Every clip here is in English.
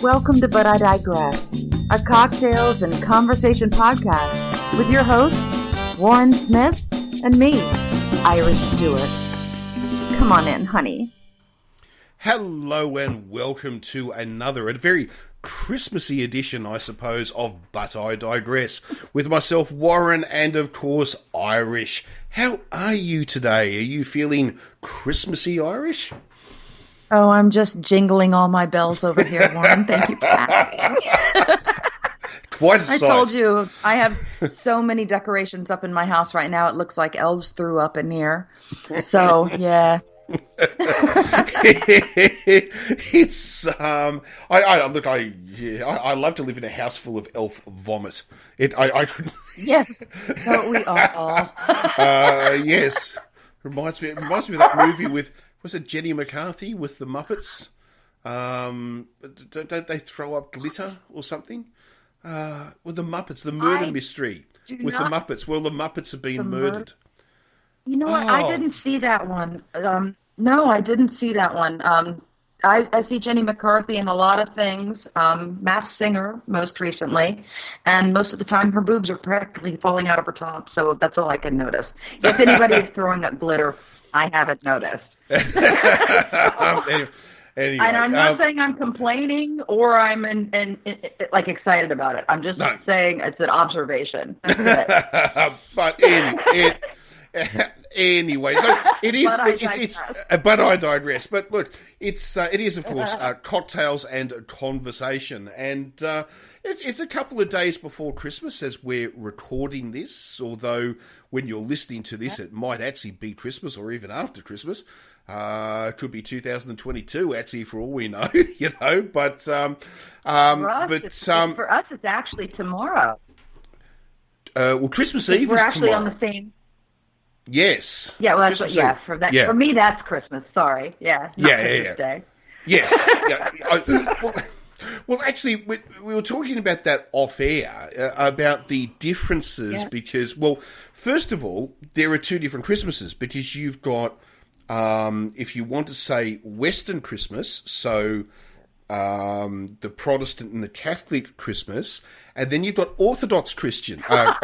Welcome to But I Digress, a cocktails and conversation podcast with your hosts, Warren Smith and me, Irish Stewart. Come on in, honey. Hello and welcome to another, a very Christmassy edition, I suppose, of But I Digress, with myself, Warren, and of course, Irish. How are you today? Are you feeling Christmassy Irish? Oh, I'm just jingling all my bells over here, Warren. Thank you for asking. Quite a sight. I told you, I have so many decorations up in my house right now. It looks like elves threw up in here. So, yeah. It's I love to live in a house full of elf vomit. Yes, don't we all? Yes, reminds me of that movie with, was it Jenny McCarthy with the Muppets? Don't they throw up glitter or something? With the Muppets, the murder mystery with the Muppets. Well, the Muppets have been murdered. You know what? I didn't see that one. No, I didn't see that one. I see Jenny McCarthy in a lot of things. Masked Singer, most recently. And most of the time, her boobs are practically falling out of her top. So that's all I can notice. If anybody is throwing up glitter, I haven't noticed. Anyway, and I'm not saying I'm complaining or I'm like excited about it. I'm just saying it's an observation. But anyway, so it is. But I digress. But look, it is of course cocktails and conversation, and it's a couple of days before Christmas as we're recording this. Although when you're listening to this, it might actually be Christmas or even after Christmas. It could be 2022, actually, for all we know, you know. But for us, it's actually tomorrow. Well, Christmas Eve we're is actually tomorrow. on the same. Yes. Yeah. Well, for me, that's Christmas. Sorry. Yeah. Christmas Day. Yes. Yeah. Well, actually, we were talking about that off air, about the differences because, well, first of all, there are two different Christmases because you've got, if you want to say Western Christmas, so the Protestant and the Catholic Christmas, and then you've got Orthodox Christian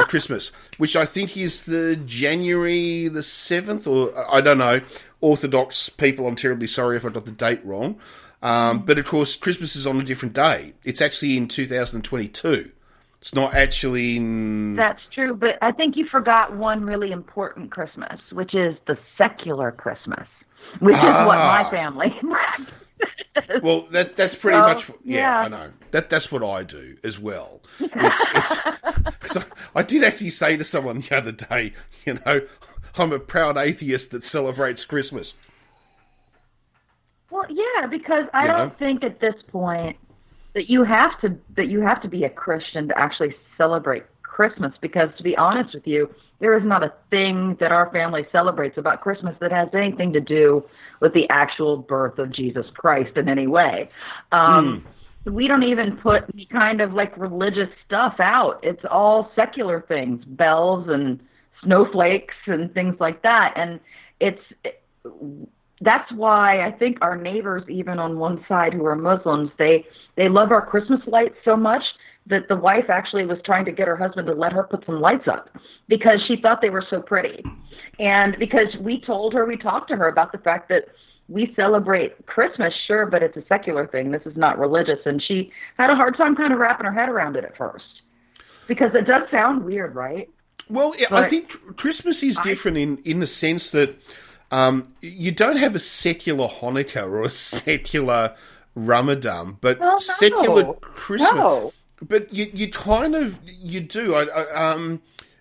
Christmas, which I think is the January the 7th, or I don't know. Orthodox people, I'm terribly sorry if I got the date wrong. But of course, Christmas is on a different day. It's actually in 2022. It's not actually in... That's true, but I think you forgot one really important Christmas, which is the secular Christmas, which is what my family practices. Well, that's pretty much... Yeah, I know. That's what I do as well. So I did actually say to someone the other day, you know, I'm a proud atheist that celebrates Christmas. Well, yeah, because I don't think at this point that you have to be a Christian to actually celebrate Christmas. Because to be honest with you, there is not a thing that our family celebrates about Christmas that has anything to do with the actual birth of Jesus Christ in any way. We don't even put any kind of like religious stuff out. It's all secular things, bells and snowflakes and things like that. And that's why I think our neighbors, even on one side who are Muslims, they love our Christmas lights so much that the wife actually was trying to get her husband to let her put some lights up because she thought they were so pretty. And because we talked to her about the fact that we celebrate Christmas, sure, but it's a secular thing. This is not religious. And she had a hard time kind of wrapping her head around it at first because it does sound weird, right? Well, I think Christmas is different in the sense that you don't have a secular Hanukkah or a secular Ramadan, but secular Christmas. No. But you kind of do.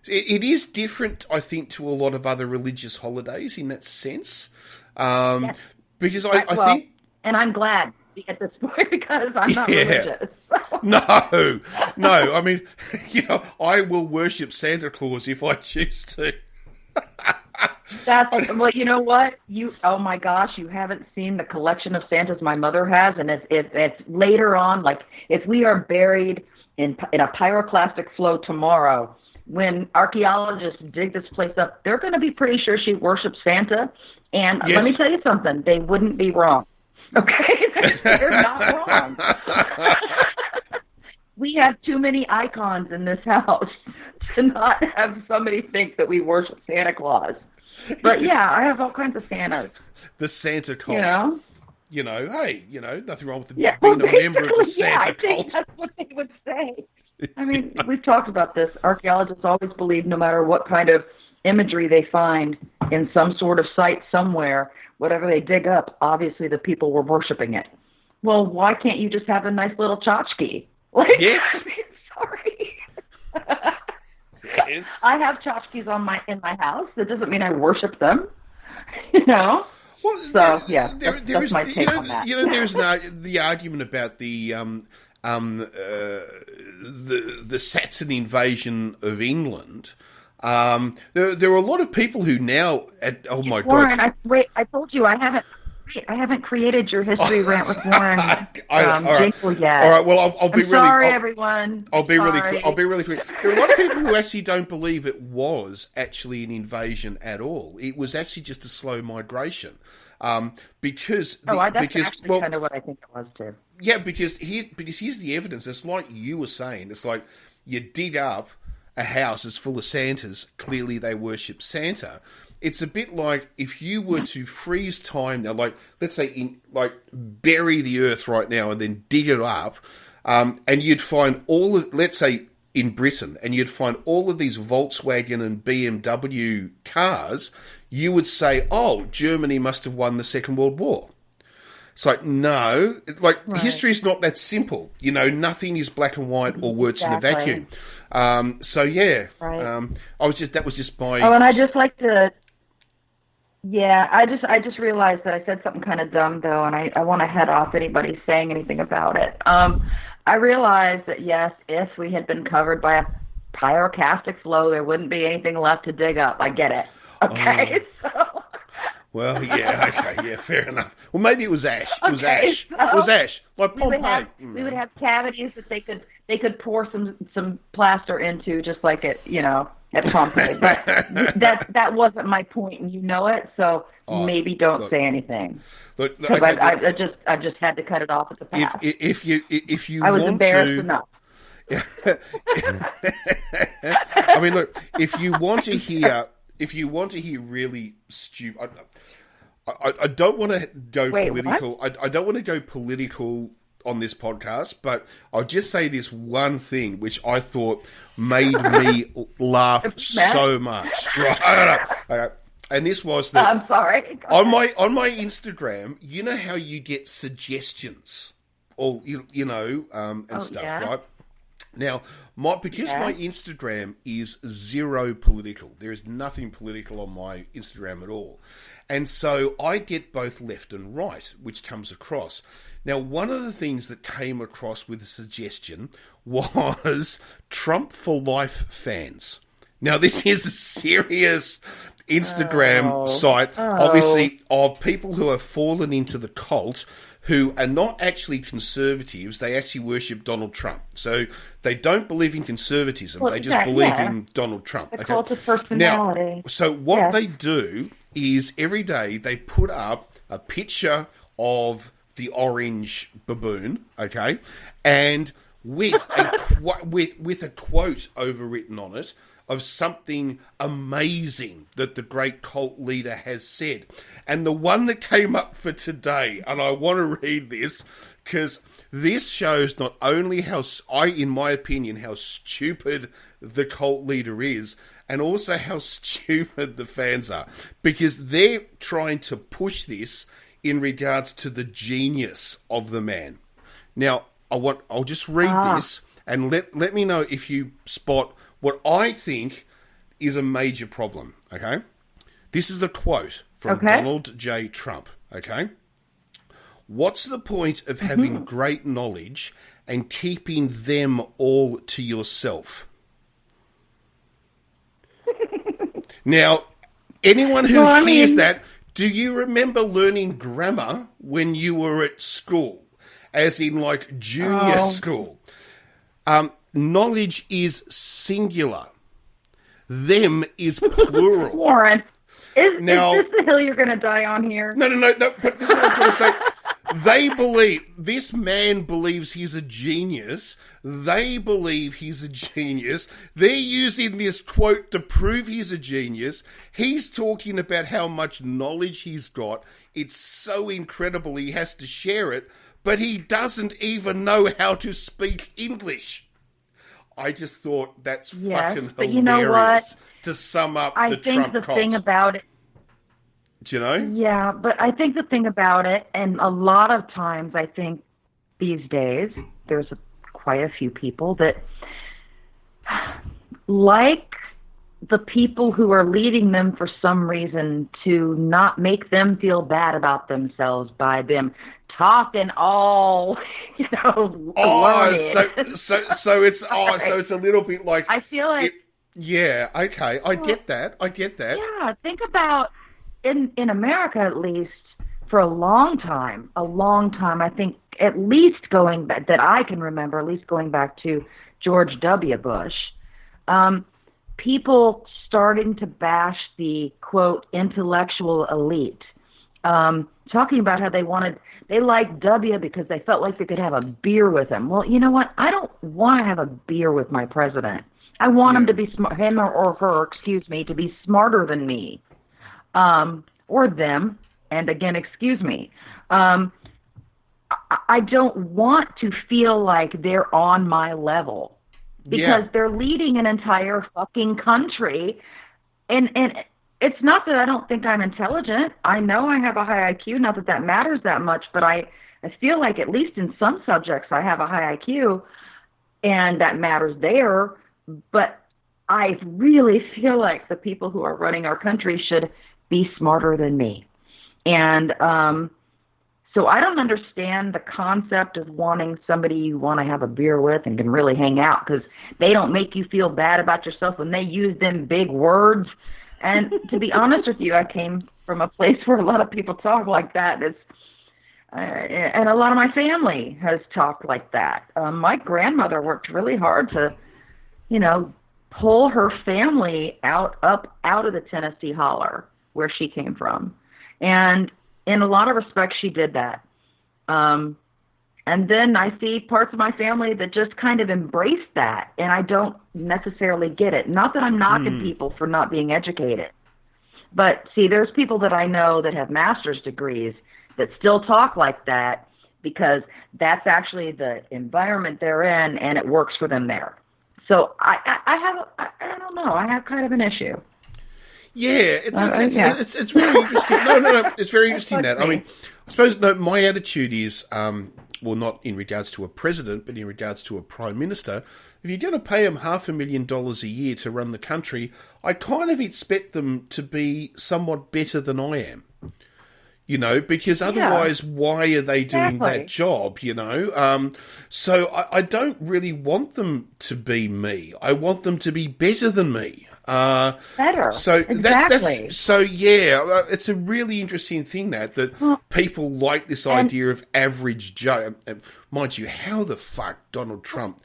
It is different, I think, to a lot of other religious holidays in that sense. Yes. Because I think, and I'm glad at this point because I'm not religious. No. I mean, you know, I will worship Santa Claus if I choose to. Well, you know what? Oh my gosh, you haven't seen the collection of Santas my mother has, and it's later on. Like if we are buried in a pyroclastic flow tomorrow, when archaeologists dig this place up, they're going to be pretty sure she worships Santa. And let me tell you something, they wouldn't be wrong. Okay? They're not wrong. We have too many icons in this house to not have somebody think that we worship Santa Claus. But yeah, I have all kinds of Santas. The Santa cult. Hey, nothing wrong with being a member of the Santa cult. I think that's what they would say. I mean, we've talked about this. Archaeologists always believe no matter what kind of imagery they find in some sort of site somewhere, whatever they dig up, obviously the people were worshiping it. Well, why can't you just have a nice little tchotchke? Yes. I mean, sorry. Yes. I have tchotchkes in my house. That doesn't mean I worship them. Well, so that's my take on that. There's the argument about the Saxon invasion of England. There are a lot of people who now. Warren, God! I told you I haven't created your history rant with Warren Jingle yet. All right. Well, I'll be really sorry, everyone. I'll be really quick. There are a lot of people who actually don't believe it was actually an invasion at all. It was actually just a slow migration. Because kind of what I think it was too. Yeah, because here's the evidence. It's like you were saying. It's like you dig up a house that's full of Santas. Clearly, they worship Santa. It's a bit like if you were to freeze time now, like let's say bury the earth right now and then dig it up, and you'd find let's say in Britain, and you'd find all of these Volkswagen and BMW cars. You would say, "Oh, Germany must have won the Second World War." It's like, no, history is not that simple. Nothing is black and white or works in a vacuum. So yeah, right. that was just my. Oh, and I just like to. Yeah, I just realized that I said something kind of dumb though, and I want to head off anybody saying anything about it. I realized that yes, if we had been covered by a pyroclastic flow, there wouldn't be anything left to dig up. I get it. Okay, so. Well, yeah, okay, yeah, fair enough. Well, maybe it was ash. It was Okay, ash. so It was ash. Like Pompeii. we would have cavities that they could pour some plaster into, just like at Pompeii. But that wasn't my point, and you know it. So maybe don't say anything. Because I just had to cut it off at the pass. If you I was want embarrassed to, enough. I mean, look, if you want to hear really stupid, I don't want to go political. I don't want to go political on this podcast, but I'll just say this one thing, which I thought made me laugh so much. Right. And this was that. I'm sorry. On my Instagram, you know how you get suggestions, or and stuff, right? Now, my Instagram is zero political. There is nothing political on my Instagram at all. And so I get both left and right, which comes across. Now, one of the things that came across with a suggestion was Trump for Life fans. Now, this is a serious Instagram site, obviously, of people who have fallen into the cult, who are not actually conservatives. They actually worship Donald Trump. So they don't believe in conservatism. They just believe in Donald Trump. The cult of personality. Now, so what they do is every day they put up a picture of the orange baboon, okay, and with a quote overwritten on it of something amazing that the great cult leader has said. And the one that came up for today, and I want to read this, because this shows not only in my opinion, how stupid the cult leader is, and also how stupid the fans are. Because they're trying to push this in regards to the genius of the man. Now, I'll just read this, and let me know if you spot what I think is a major problem, okay? This is the quote from Donald J. Trump, okay? What's the point of having great knowledge and keeping them all to yourself? Now, anyone who hears that, do you remember learning grammar when you were at school? As in, like, junior school. Knowledge is singular. Them is plural. Warren, is this the hill you're going to die on here? No. But this is what I'm trying to say. This man believes he's a genius. They believe he's a genius. They're using this quote to prove he's a genius. He's talking about how much knowledge he's got. It's so incredible he has to share it, but he doesn't even know how to speak English. I just thought that's fucking hilarious, you know what? To sum up I the think Trump the cult. thing about it, do you know? Yeah, but I think the thing about it, and a lot of times I think these days, there's quite a few people that like the people who are leading them for some reason to not make them feel bad about themselves by them talking all, learned. So it's a little bit like, I feel like I get that. Yeah, think about in America, at least for a long time, I think at least going back, that I can remember, at least going back to George W. Bush, people starting to bash the, quote, intellectual elite, talking about how they liked W because they felt like they could have a beer with him. Well, you know what? I don't want to have a beer with my president. I want him to be him or her, to be smarter than me, or them. And again, excuse me. I don't want to feel like they're on my level because they're leading an entire fucking country. And it's not that I don't think I'm intelligent. I know I have a high IQ, not that that matters that much, but I feel like at least in some subjects I have a high IQ and that matters there. But I really feel like the people who are running our country should be smarter than me. And so I don't understand the concept of wanting somebody you want to have a beer with and can really hang out because they don't make you feel bad about yourself when they use them big words. And to be honest with you, I came from a place where a lot of people talk like that. And a lot of my family has talked like that. My grandmother worked really hard to, pull her family out of the Tennessee holler where she came from. And in a lot of respects, she did that. And then I see parts of my family that just kind of embrace that, and I don't necessarily get it. Not that I'm knocking people for not being educated. But, see, there's people that I know that have master's degrees that still talk like that because that's actually the environment they're in, and it works for them there. So I don't know. I have kind of an issue. Yeah, it's very interesting. No, it's very interesting that. I mean, I suppose my attitude is, well, not in regards to a president, but in regards to a prime minister. If you're going to pay them $500,000 a year to run the country, I kind of expect them to be somewhat better than I am. Because otherwise, why are they doing that job, So I don't really want them to be me. I want them to be better than me. Better. So exactly. It's a really interesting thing that people like this idea of average Joe. And mind you, how the fuck Donald Trump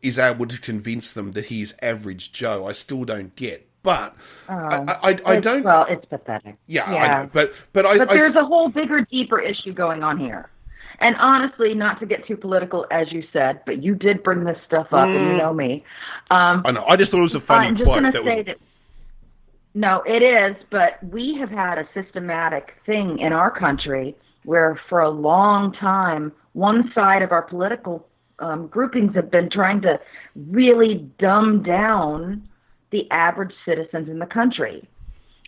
is able to convince them that he's average Joe, I still don't get. But I don't. Well, it's pathetic. Yeah. I know. But there's a whole bigger, deeper issue going on here. And honestly, not to get too political, as you said, but you did bring this stuff up, and you know me. I know. I just thought it was a funny quote. No, it is, but we have had a systematic thing in our country where for a long time, one side of our political groupings have been trying to really dumb down the average citizens in the country.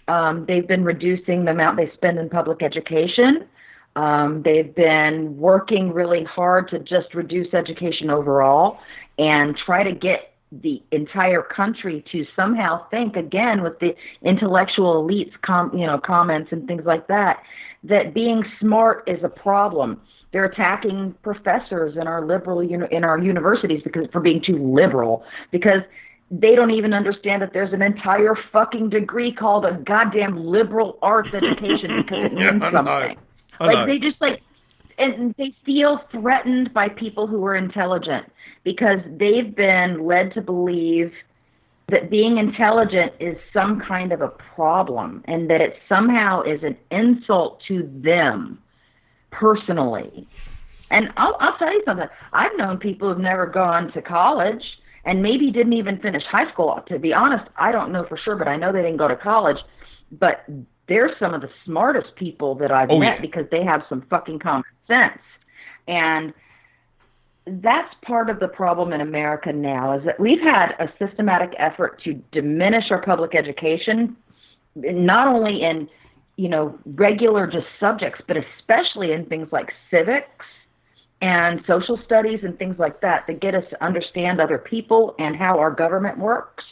They've been reducing the amount they spend in public education. They've been working really hard to just reduce education overall and try to get the entire country to somehow think, again, with the intellectual elites, comments and things like that, that being smart is a problem. They're attacking professors in our in our universities for being too liberal, because they don't even understand that there's an entire fucking degree called a goddamn liberal arts education because it means something. They just and they feel threatened by people who are intelligent because they've been led to believe that being intelligent is some kind of a problem and that it somehow is an insult to them. personally. And I'll tell you something. I've known people who've never gone to college and maybe didn't even finish high school. To be honest, I don't know for sure, but I know they didn't go to college. But they're some of the smartest people that I've met because they have some fucking common sense. And that's part of the problem in America now, is that we've had a systematic effort to diminish our public education, not only in, regular just subjects, but especially in things like civics and social studies and things like that get us to understand other people and how our government works.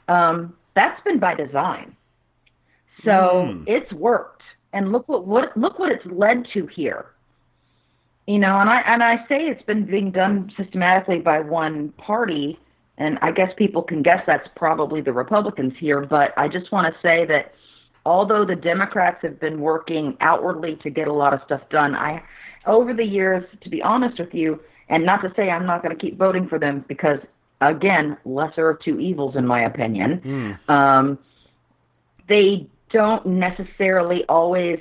That's been by design. So it's worked. And look what it's led to here. And I say it's been being done systematically by one party, and I guess people can guess that's probably the Republicans here, but I just want to say that although the Democrats have been working outwardly to get a lot of stuff done, over the years, to be honest with you, and not to say I'm not going to keep voting for them because, again, lesser of two evils in my opinion, they don't necessarily always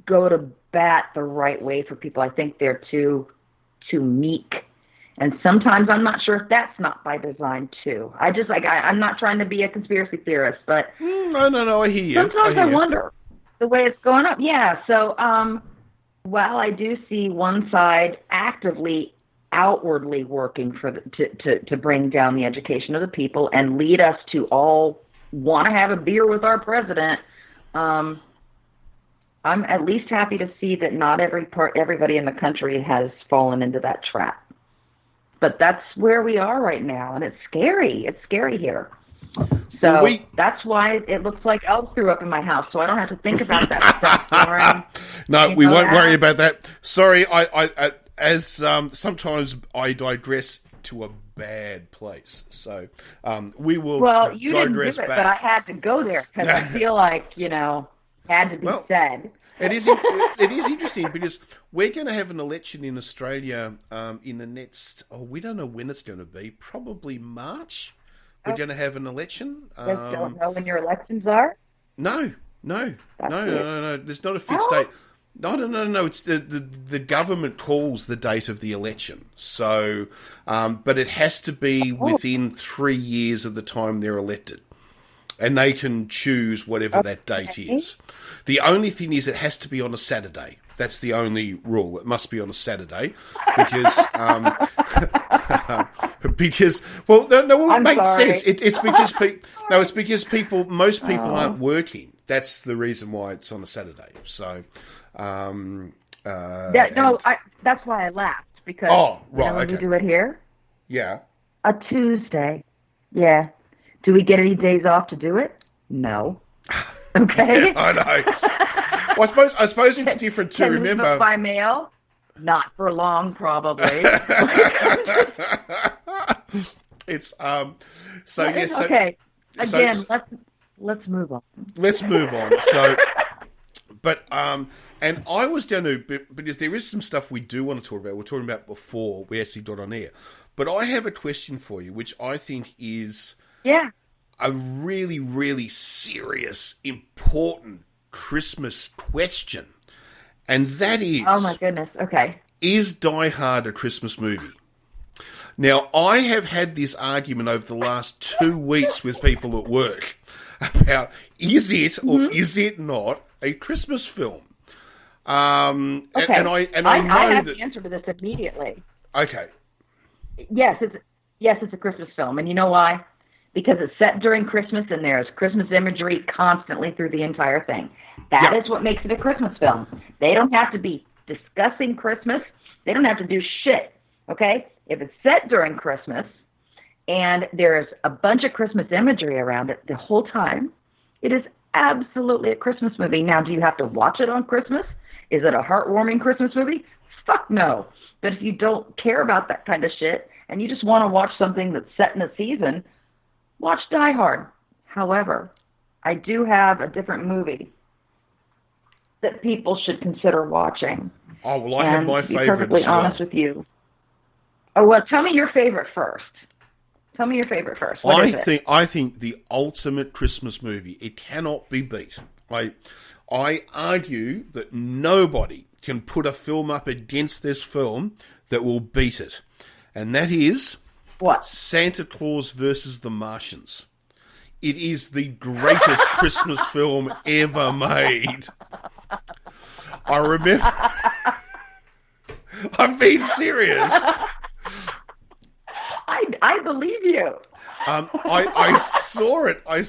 go to bat the right way for people. I think they're too meek. And sometimes I'm not sure if that's not by design too. I'm not trying to be a conspiracy theorist, but no, I hear you. Sometimes I wonder the way it's going up. Yeah. So, while I do see one side actively, outwardly working to bring down the education of the people and lead us to all want to have a beer with our president, I'm at least happy to see that not everybody in the country has fallen into that trap. But that's where we are right now, and it's scary. It's scary here. So that's why it looks like elves threw up in my house, so I don't have to think about that stuff, Warren. No, we won't worry about that. Sorry, sometimes I digress to a bad place. So we will Well, you digress didn't do it, back. but I had to go there because I feel like, had to be said. It is interesting because we're going to have an election in Australia in the next, we don't know when it's going to be, probably March. We're going to have an election. You guys don't know when your elections are? No. There's not a fixed date. No. It's the government calls the date of the election. So, but it has to be within 3 years of the time they're elected. And they can choose whatever that date is. The only thing is it has to be on a Saturday. That's the only rule. It must be on a Saturday because it makes sense. It's because most people aren't working. That's the reason why it's on a Saturday. So, that's why I laughed because when we do it here, a Tuesday, Do we get any days off to do it? No. Okay. Yeah, I know. Well, I suppose it's different too. Remember, vote by mail? Not for long, probably. It's so yes. So, okay. Again, let's move on. Let's move on. So, but and I was going to, because there is some stuff we do want to talk about. We're talking about before we actually got on air. But I have a question for you, which I think is a really, really serious, important Christmas question. And that is... Oh, my goodness. Okay. Is Die Hard a Christmas movie? Now, I have had this argument over the last 2 weeks with people at work about is it or is it not a Christmas film? Okay. And I know I have that... the answer to this immediately. Okay. Yes, it's a Christmas film. And you know why? Because it's set during Christmas and there's Christmas imagery constantly through the entire thing. That is what makes it a Christmas film. They don't have to be discussing Christmas. They don't have to do shit, okay? If it's set during Christmas and there's a bunch of Christmas imagery around it the whole time, it is absolutely a Christmas movie. Now, do you have to watch it on Christmas? Is it a heartwarming Christmas movie? Fuck no. But if you don't care about that kind of shit and you just want to watch something that's set in a season, watch Die Hard. However, I do have a different movie that people should consider watching. Oh, well, I have my favorite as well. To be perfectly honest with you. Oh, well, tell me your favorite first. Tell me your favorite first. What is it? I think the ultimate Christmas movie. It cannot be beat. I argue that nobody can put a film up against this film that will beat it. And that is... What? Santa Claus versus the Martians. It is the greatest Christmas film ever made. I remember... I'm being serious. I believe you. I saw it. I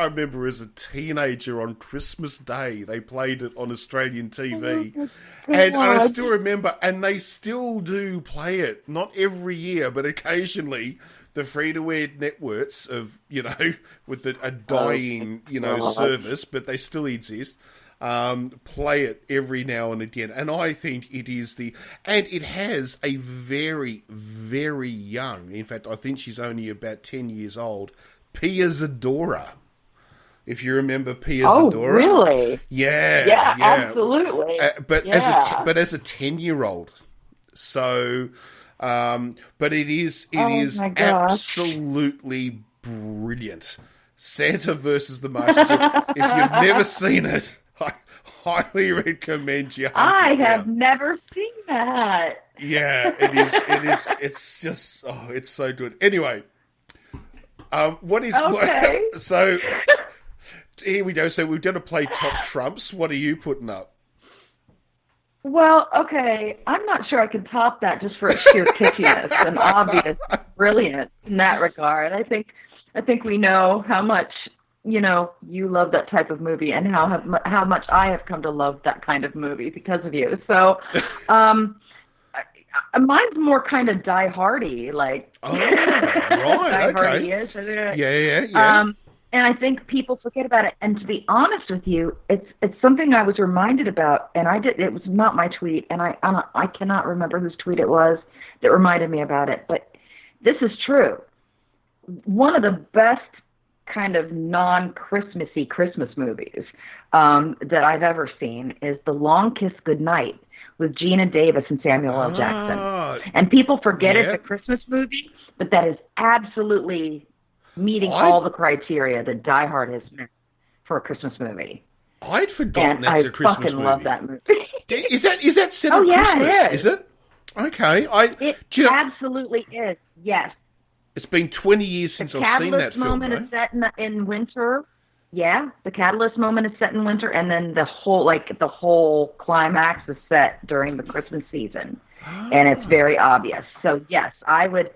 remember as a teenager on Christmas Day. They played it on Australian TV. And I still remember, and they still do play it. Not every year, but occasionally. The free-to-air networks of, with a dying, service, but they still exist, play it every now and again. And I think it is and it has a very, very young, in fact, I think she's only about 10 years old, Pia Zadora. If you remember Pia Zadora. Oh, really? Yeah. Absolutely. But as a 10-year-old. So... but it is absolutely brilliant. Santa versus the Martians. If you've never seen it, I highly recommend you hunt it down. I have never seen that. Yeah, it is. It's just, it's so good. Anyway, what is... Okay. So, here we go. So we're going to play Top Trumps. What are you putting up? Well, okay, I'm not sure I can top that just for its sheer kitschiness and obvious brilliance in that regard. I think we know how much, you love that type of movie and how much I have come to love that kind of movie because of you. So, mine's more kind of die-hardy, like... Oh, right, okay. Yeah. And I think people forget about it. And to be honest with you, it's something I was reminded about, and it was not my tweet, and I cannot remember whose tweet it was that reminded me about it. But this is true. One of the best kind of non-Christmassy Christmas movies that I've ever seen is The Long Kiss Goodnight with Gina Davis and Samuel L. Jackson. And people forget it's a Christmas movie, but that is absolutely meeting all the criteria that Die Hard has meant for a Christmas movie. I'd forgotten that's a Christmas movie. I fucking love that movie. Is that set at Christmas? Is it? Okay. It absolutely is, yes. It's been 20 years since I've seen that film. The Catalyst moment is set in winter. Yeah, the Catalyst moment is set in winter, and then the whole climax is set during the Christmas season. And it's very obvious. So, yes, I would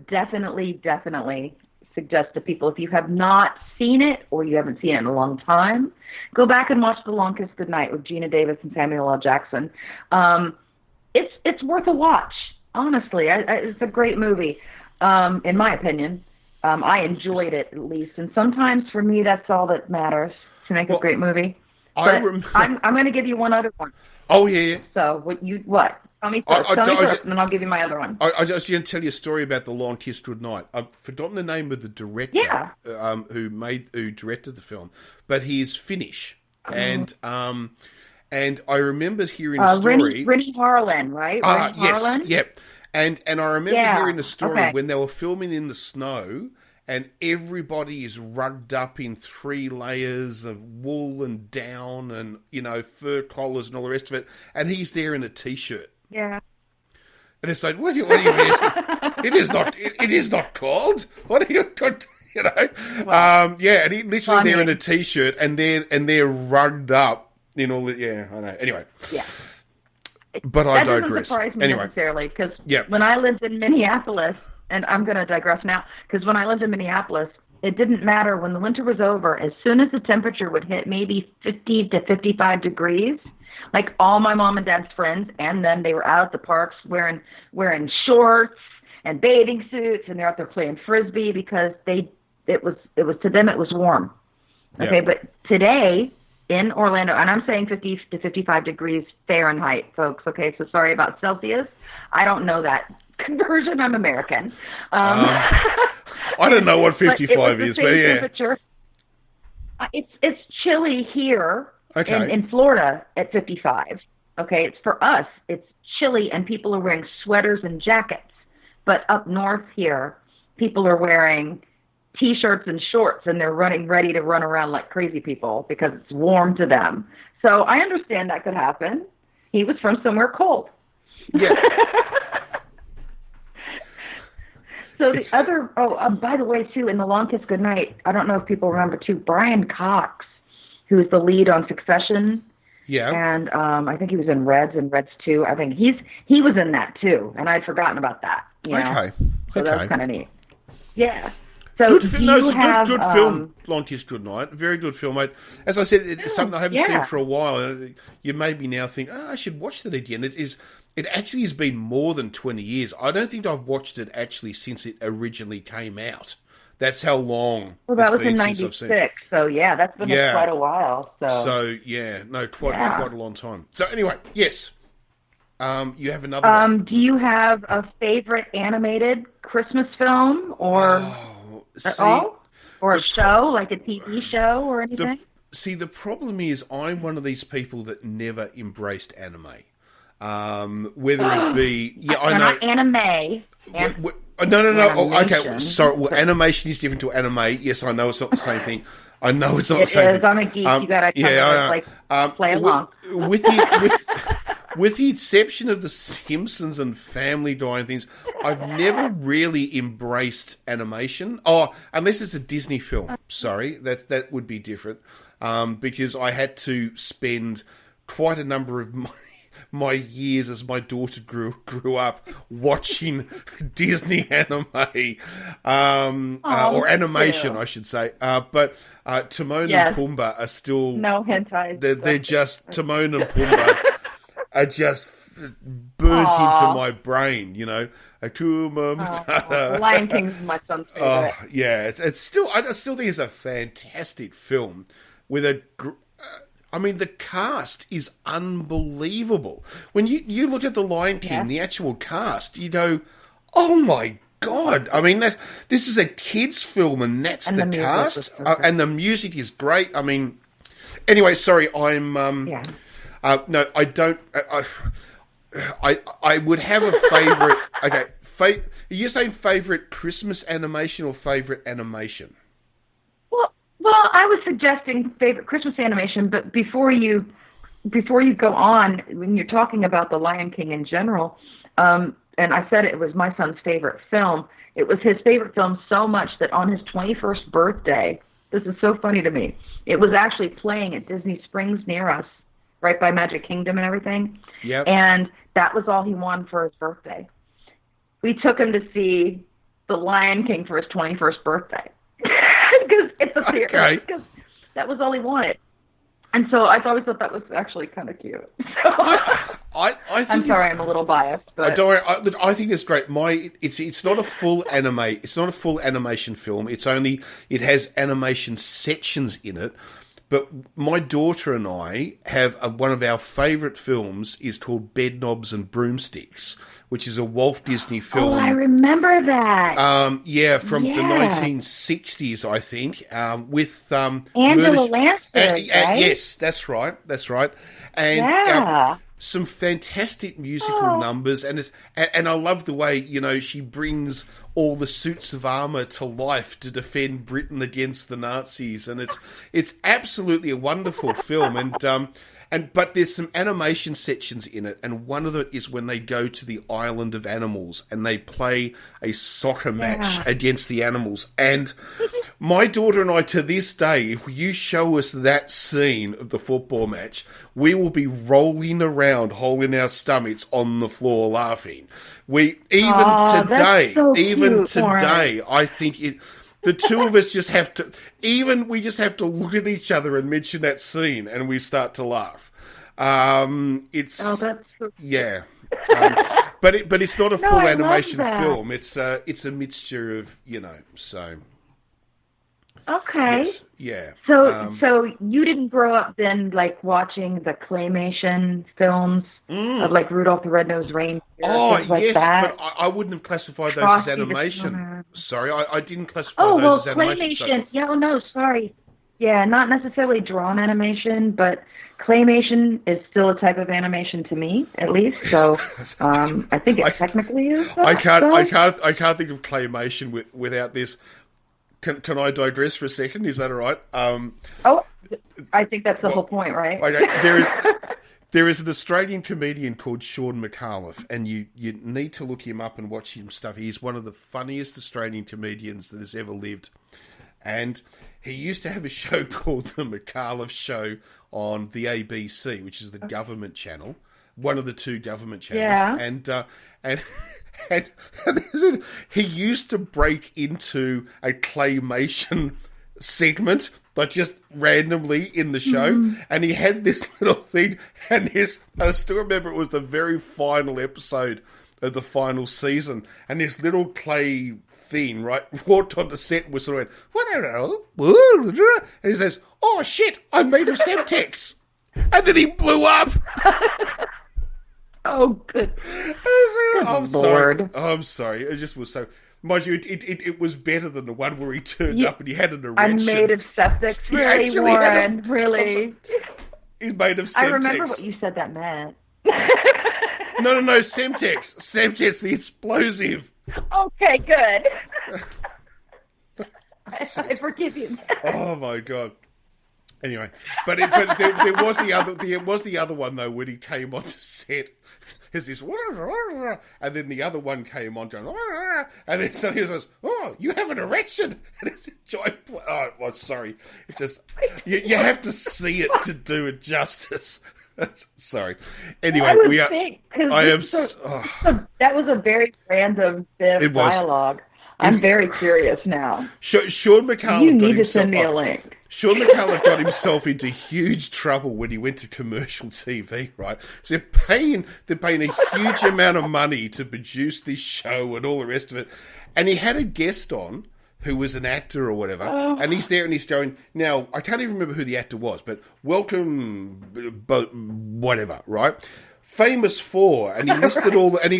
definitely suggest to people, if you have not seen it or you haven't seen it in a long time, go back and watch The Long Kiss Goodnight with Gina Davis and Samuel L. Jackson. It's worth a watch, honestly. It's a great movie, in my opinion. I enjoyed it, at least. And sometimes, for me, that's all that matters, to make a great movie. I'm going to give you one other one. Oh, yeah. So, what? Tell me first, and then I'll give you my other one. I was just going to tell you a story about The Long Kiss Goodnight. I've forgotten the name of the director who directed the film, but he is Finnish. And I remember hearing a story... Rennie Harlin, right? Yes, Harlin? yep. And I remember hearing a story when they were filming in the snow, and everybody is rugged up in 3 layers of wool and down and, fur collars and all the rest of it, and he's there in a T-shirt. Yeah. And it's like, what do you mean? It is not cold. What are you, Well, and he literally there in a T-shirt, and they're rugged up in all the, I know. Anyway. Yeah. But I digress. That doesn't surprise me necessarily, because when I lived in Minneapolis, and I'm going to digress now, because when I lived in Minneapolis, it didn't matter when the winter was over. As soon as the temperature would hit maybe 50 to 55 degrees, like all my mom and dad's friends, and then they were out at the parks wearing shorts and bathing suits, and they're out there playing frisbee because it was to them it was warm. Okay, but today in Orlando, and I'm saying 50 to 55 degrees Fahrenheit, folks. Okay, so sorry about Celsius. I don't know that conversion. I'm American. I don't know what 55 is, but yeah. Temperature. It's chilly here in Florida at 55. Okay, it's for us. It's chilly, and people are wearing sweaters and jackets. But up north here, people are wearing T-shirts and shorts, and they're ready to run around like crazy people because it's warm to them. So I understand that could happen. He was from somewhere cold. Yeah. So the other, by the way, too, in The Long Kiss Goodnight, I don't know if people remember, too, Brian Cox, who is the lead on Succession. Yeah. And I think he was in Reds and Reds 2. I think he was in that, too, and I'd forgotten about that. Okay. So that was kind of neat. Yeah. So good film, Long Kiss Goodnight. Very good film, mate. As I said, it's something I haven't seen for a while. And you made me now think, I should watch that again. It actually has been more than 20 years. I don't think I've watched it actually since it originally came out. That's how long. Well, that was in '96. So yeah, that's been quite a while. So yeah, no, quite a long time. So anyway, yes. You have another one. Do you have a favorite animated Christmas film or all? Or a show, like a TV show or anything? The problem is I'm one of these people that never embraced anime. Whether it be... Yeah, I know. Not anime. No. Oh, okay, sorry. Well, animation is different to anime. Yes, I know it's not the same thing. I know it's not the same thing. I'm a geek. You got to play along. With the exception of The Simpsons and Family Guy and things, I've never really embraced animation. Oh, unless it's a Disney film. Sorry, that would be different. Because I had to spend quite a number of my years as my daughter grew up watching Disney anime, or animation, I should say. But Timon and Pumbaa are still... No hentai. They're just... Timon and Pumbaa are just burnt into my brain, Akuma Matata. Lion King's my son's favorite. Oh, yeah. It's still... I still think it's a fantastic film with a... the cast is unbelievable. When you look at The Lion King, the actual cast, you go, oh my God. This is a kid's film and that's the cast. And the music is great. Anyway, sorry, I'm... no, I don't... I would have a favourite... Okay, are you saying favourite Christmas animation or favourite animation? Well, I was suggesting favorite Christmas animation, but before you go on, when you're talking about The Lion King in general, and I said it was my son's favorite film, it was his favorite film so much that on his 21st birthday, this is so funny to me, it was actually playing at Disney Springs near us, right by Magic Kingdom and everything. Yep. And that was all he wanted for his birthday. We took him to see The Lion King for his 21st birthday. Because it's a theater. Okay. Because that was all he wanted. And so I always thought that was actually kind of cute. So, I'm sorry, I'm a little biased, but don't worry. I think it's great. It's not a full anime. It's not a full animation film. It has animation sections in it. But my daughter and I have one of our favourite films is called Knobs and Broomsticks, which is a Walt Disney film. Oh, I remember that. From the 1960s, I think, with Angela Lansbury, right? Yes, that's right. And some fantastic musical numbers, and I love the way she brings all the suits of armour to life to defend Britain against the Nazis, and it's absolutely a wonderful film, but there's some animation sections in it, and one of it is when they go to the island of animals and they play a soccer match against the animals. And my daughter and I, to this day, if you show us that scene of the football match, we will be rolling around, holding our stomachs on the floor laughing. Today, I think the two of us just have to, we just have to look at each other and mention that scene and we start to laugh. It's, that's so yeah. But it's not a full animation film. It's a mixture of, so. Okay. Yes, yeah. So you didn't grow up then watching the claymation films of Rudolph the Red-Nosed Reindeer? Yes, that? but I wouldn't have classified those as animation. Sorry, I didn't classify those as animation. Claymation. Yeah, no, sorry. Yeah, not necessarily drawn animation, but claymation is still a type of animation to me, at least. So I think it technically is. I can't think of claymation without this. Can I digress for a second? Is that all right? I think that's the whole point, right? Okay. There is an Australian comedian called Sean McAuliffe, and you need to look him up and watch his stuff. He's one of the funniest Australian comedians that has ever lived. And he used to have a show called The McAuliffe Show on the ABC, which is the government channel, one of the two government channels. Yeah. And he used to break into a claymation segment, but just randomly in the show. And he had this little thing, and I still remember it was the very final episode of the final season, and this little clay thing, right, walked onto set and was sort of went, and he says, "Oh shit, I'm made of Semtex." And then he blew up. Oh, good. I'm sorry. I'm sorry. It just was so... Mind you, it was better than the one where he turned up and he had an erection. I'm made of septic. Really, Warren? Really? He's made of Semtex. I remember what you said that meant. No, Semtex. Semtex, the explosive. Okay, good. I forgive you. Oh, my God. Anyway, but there was the other one, though, when he came onto set. There's this, and then the other one came on, and then somebody says, "Oh, you have an erection," and it's a giant. Oh, well, sorry, it's just you have to see it to do it justice. Sorry. Anyway, that was a very random bit of dialogue. I'm very curious now. Sean McAuliffe. You need to send me a link. Sean McAuliffe got himself into huge trouble when he went to commercial TV, right? So they're paying a huge amount of money to produce this show and all the rest of it. And he had a guest on who was an actor or whatever, and he's there and he's going, now, I can't even remember who the actor was, but welcome, whatever, right? Famous for, and he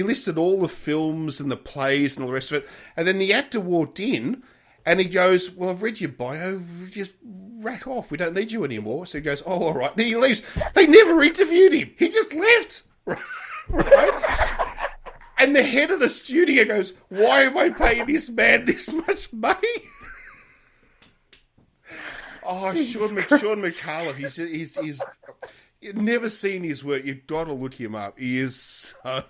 listed all the films and the plays and all the rest of it. And then the actor walked in, and he goes, "Well, I've read your bio. Just rat off. We don't need you anymore." So he goes, "Oh, all right." And then he leaves. They never interviewed him. He just left. Right? And the head of the studio goes, "Why am I paying this man this much money?" Oh, Sean McAuliffe. He's you've never seen his work. You've got to look him up. He is so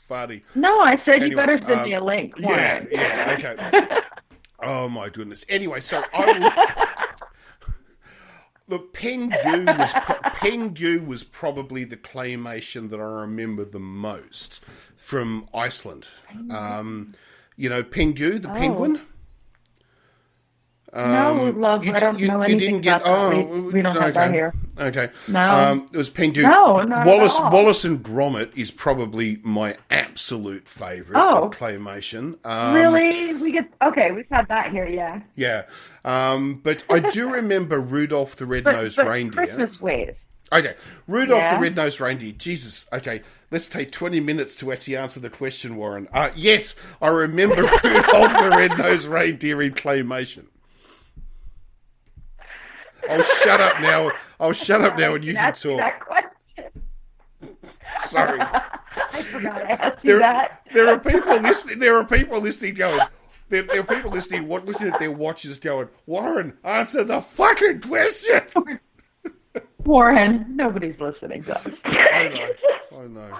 funny. No, I said anyway, you better send me a link. Yeah, okay. Oh, my goodness. Anyway, so look, Pengu was probably the claymation that I remember the most from Iceland. Pengu, the penguin. No, love. I don't know anything about that. We don't have that here. Okay. No. It was Pengu. No, not at all. Wallace and Gromit is probably my absolute favourite of claymation. Really? We've had that here, yeah. Yeah. But I do remember Rudolph the Red-Nosed Reindeer. Christmas ways. Okay. Rudolph the Red-Nosed Reindeer. Jesus. Okay. Let's take 20 minutes to actually answer the question, Warren. Yes, I remember Rudolph the Red-Nosed Reindeer in claymation. I'll shut up now and you can talk. That question. Sorry. I forgot to ask you that. There are people listening going, there are people listening, looking at their watches going, "Warren, answer the fucking question." Warren, nobody's listening to us. I know.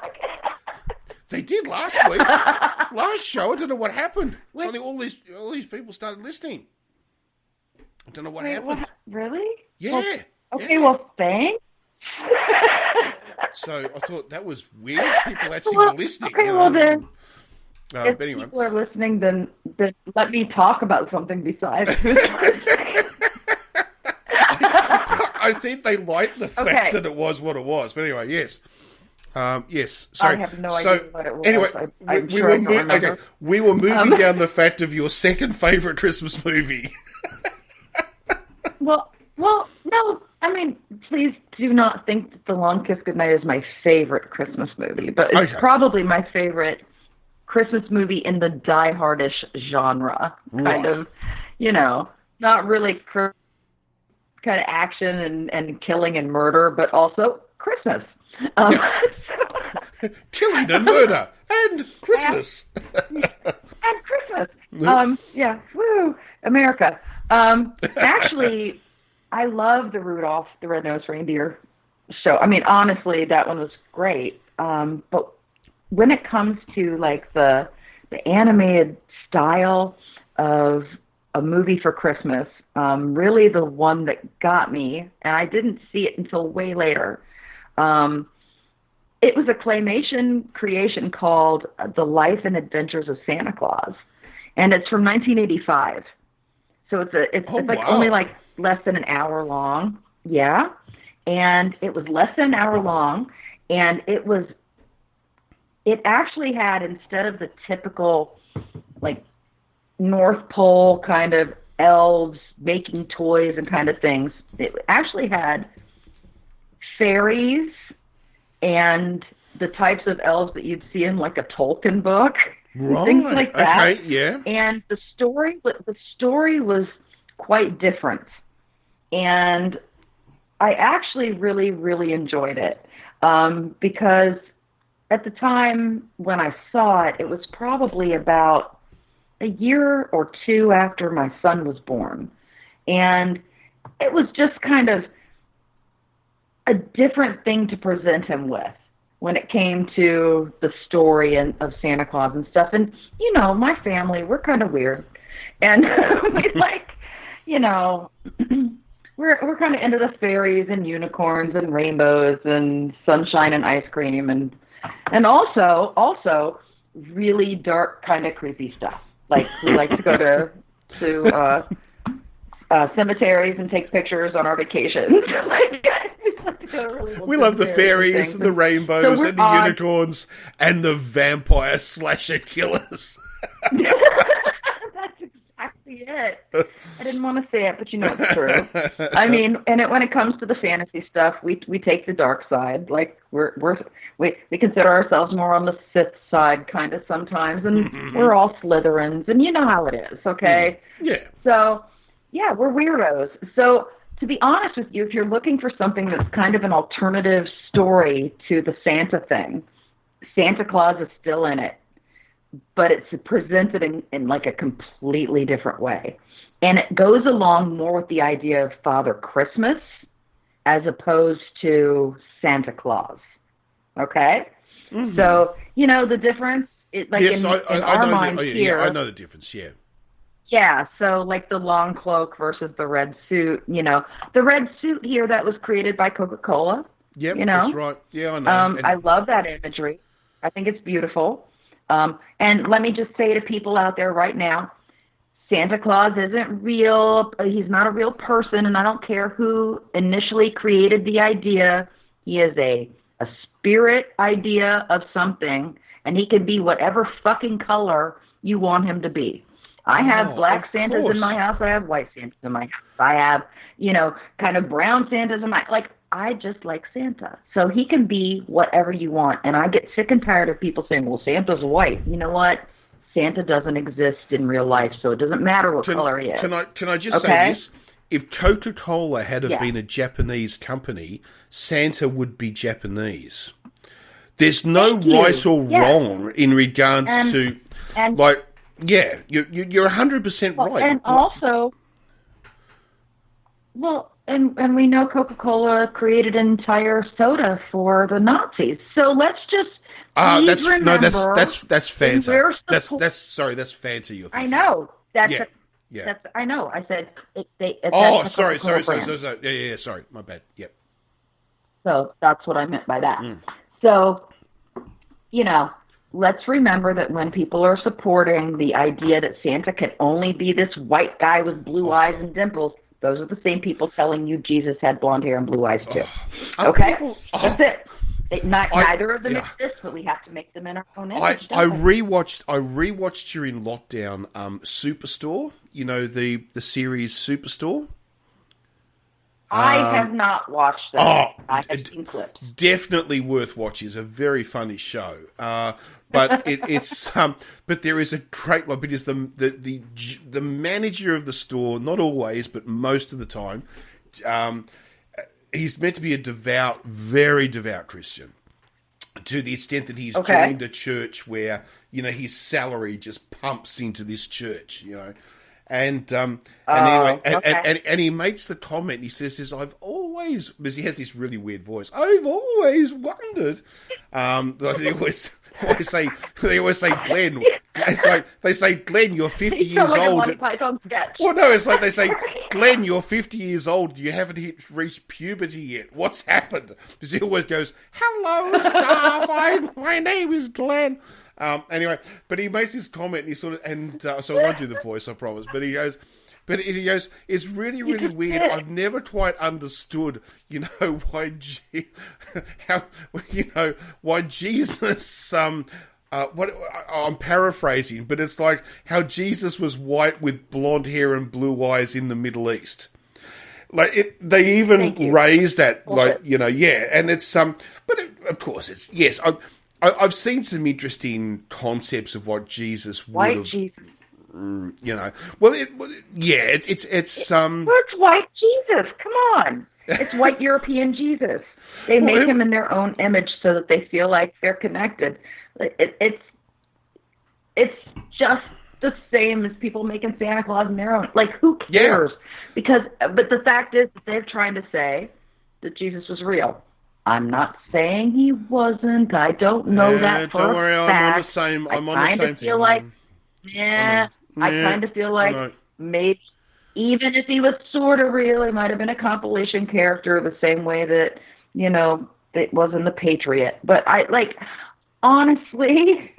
They did last week. Last show, I don't know what happened. Suddenly all these people started listening. I don't know what happened. What? Really? Yeah. Well, thanks. So I thought that was weird. People actually were listening. Okay, well then. If anyway. people are listening, then let me talk about something besides. I think they liked the fact that it was what it was. But anyway, yes. Yes. So, I have no idea what it was. Anyway, we were moving down the fact of your second favourite Christmas movie. Well, no. I mean, please do not think that The Long Kiss Goodnight is my favorite Christmas movie, but it's probably my favorite Christmas movie in the die-hardish genre. Kind of, not really kind of action and killing and murder, but also Christmas. Killing and murder and Christmas. And Christmas. Woo, America. Actually, I love the Rudolph the Red-Nosed Reindeer show. I mean, honestly, that one was great. But when it comes to like the animated style of a movie for Christmas, really the one that got me, and I didn't see it until way later. It was a claymation creation called The Life and Adventures of Santa Claus, and it's from 1985. So it's like only like less than an hour long. Yeah. And it was less than an hour long, and it actually had, instead of the typical like North Pole kind of elves making toys and kind of things, it actually had fairies and the types of elves that you'd see in like a Tolkien book, things like that. Okay, yeah. And the story was quite different, and I actually really, really enjoyed it, because at the time when I saw it, it was probably about a year or two after my son was born, and it was just kind of a different thing to present him with when it came to the story of Santa Claus and stuff. And, you know, my family, we're kind of weird. And we like, you know, we're kind of into the fairies and unicorns and rainbows and sunshine and ice cream and also really dark kind of creepy stuff. Like we like to go to cemeteries and take pictures on our vacations. We love the fairies and the rainbows and the unicorns and the vampire slasher killers. That's exactly it. I didn't want to say it, but you know it's true. I mean, and when it comes to the fantasy stuff, we take the dark side. Like we consider ourselves more on the Sith side kind of sometimes, and we're all Slytherins, and you know how it is, okay? Yeah. So, yeah, we're weirdos. So, to be honest with you, if you're looking for something that's kind of an alternative story to the Santa thing, Santa Claus is still in it, but it's presented in like a completely different way. And it goes along more with the idea of Father Christmas as opposed to Santa Claus. Okay? Mm-hmm. So, you know, the difference, in our minds here. I know the difference, yeah. Yeah, so like the long cloak versus the red suit, you know. The red suit here, that was created by Coca-Cola. Yep, you know? That's right. Yeah, I know. I love that imagery. I think it's beautiful. And let me just say to people out there right now, Santa Claus isn't real. He's not a real person, and I don't care who initially created the idea. He is a spirit idea of something, and he can be whatever fucking color you want him to be. I have black Santas in my house. I have white Santas in my house. I have, you know, kind of brown Santas in my, like, I just like Santa. So he can be whatever you want. And I get sick and tired of people saying, well, Santa's white. You know what? Santa doesn't exist in real life, so it doesn't matter what color he is. Can I just say this? If Coca-Cola had been a Japanese company, Santa would be Japanese. There's no right or wrong in regards to, like, yeah, you're 100% right. And also, well, and we know Coca-Cola created an entire soda for the Nazis. So let's just that's Fanta. That's Fanta. You're thinking. I know. I know. I said it. Sorry. Yeah. Sorry, my bad. Yep. So that's what I meant by that. So, you know. Let's remember that when people are supporting the idea that Santa can only be this white guy with blue eyes and dimples, those are the same people telling you Jesus had blonde hair and blue eyes too. Okay? That's it. Neither of them exist, but we have to make them in our own image. I rewatched during lockdown Superstore, you know, the series Superstore. I have not watched that. I have seen clips. Definitely worth watching. It's a very funny show. But but there is a great lot because the manager of the store, not always, but most of the time, he's meant to be a very devout Christian, to the extent that he's joined a church where, you know, his salary just pumps into this church, you know. And he makes the comment. He says, "I've always always, because he has this really weird voice, I've always wondered. Like they always say, Glenn. It's like they say, Glenn, you're 50 years like old. A Monty Python sketch. Well, no, it's like they say, Glenn, you're 50 years old. You haven't reached puberty yet. What's happened? Because he always goes, hello, staff. My name is Glenn. Anyway, but he makes this comment, and he sort of, and so I won't do the voice, I promise. But he goes, it's really, really weird. I've never quite understood, why why Jesus. I'm paraphrasing, but it's like how Jesus was white with blonde hair and blue eyes in the Middle East. Like they even raised that, and it's but of course it's yes. I've seen some interesting concepts of what Jesus would have. White Jesus. Well, it's Well, it's white Jesus. Come on. It's white European Jesus. They make him in their own image so that they feel like they're connected. It's just the same as people making Santa Claus in their own. Like, who cares? Yeah. But the fact is that they're trying to say that Jesus was real. I'm not saying he wasn't. I don't know that for don't worry, a fact. I'm on the same. I'm on the same thing. I kind of feel like maybe even if he was sort of real, he might have been a compilation character the same way that, it was in The Patriot. But honestly,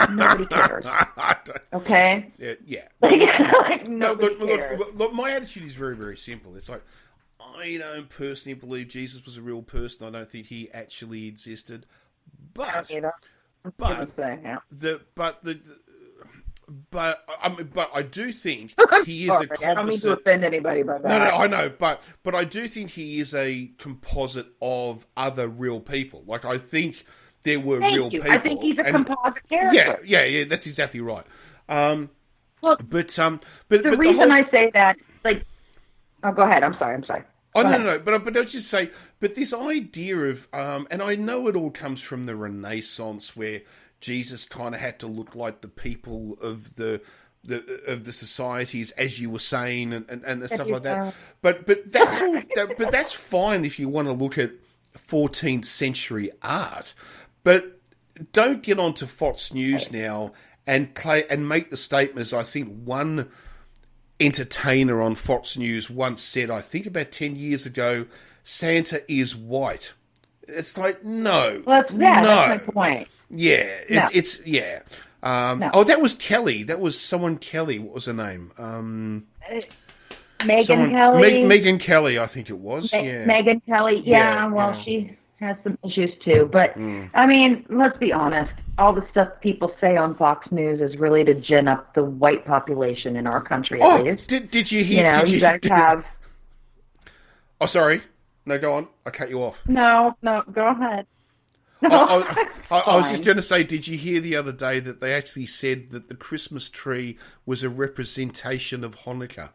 nobody cares. Okay? Yeah. Nobody cares. Look, my attitude is very, very simple. It's like, I don't personally believe Jesus was a real person. I don't think he actually existed. But I do think he is a composite. I don't mean to offend anybody by that. No, I know, but I do think he is a composite of other real people. Like, I think there were real people. I think he's a composite character. Yeah, that's exactly right. The reason I say that, go ahead. I'm sorry. Oh, no. But I was just say, but this idea of, and I know it all comes from the Renaissance, where Jesus kind of had to look like the people of the societies, as you were saying, and the stuff like that. But that's all. But that's fine if you want to look at 14th century art. But don't get onto Fox News now and make the statements. I think one entertainer on Fox News once said, I think about 10 years ago, Santa is white. It's like, no. Well, that's my point. Yeah, it's yeah. No. Oh, that was Kelly. That was someone Kelly. What was her name? Megyn Kelly. Megyn Kelly, I think it was. Megyn Kelly. Yeah, she has some issues too. But, I mean, let's be honest. All the stuff people say on Fox News is really to gin up the white population in our country, at least. Did you hear? You guys have... Oh, sorry. No, go on. I cut you off. No, go ahead. No, I was just going to say, did you hear the other day that they actually said that the Christmas tree was a representation of Hanukkah?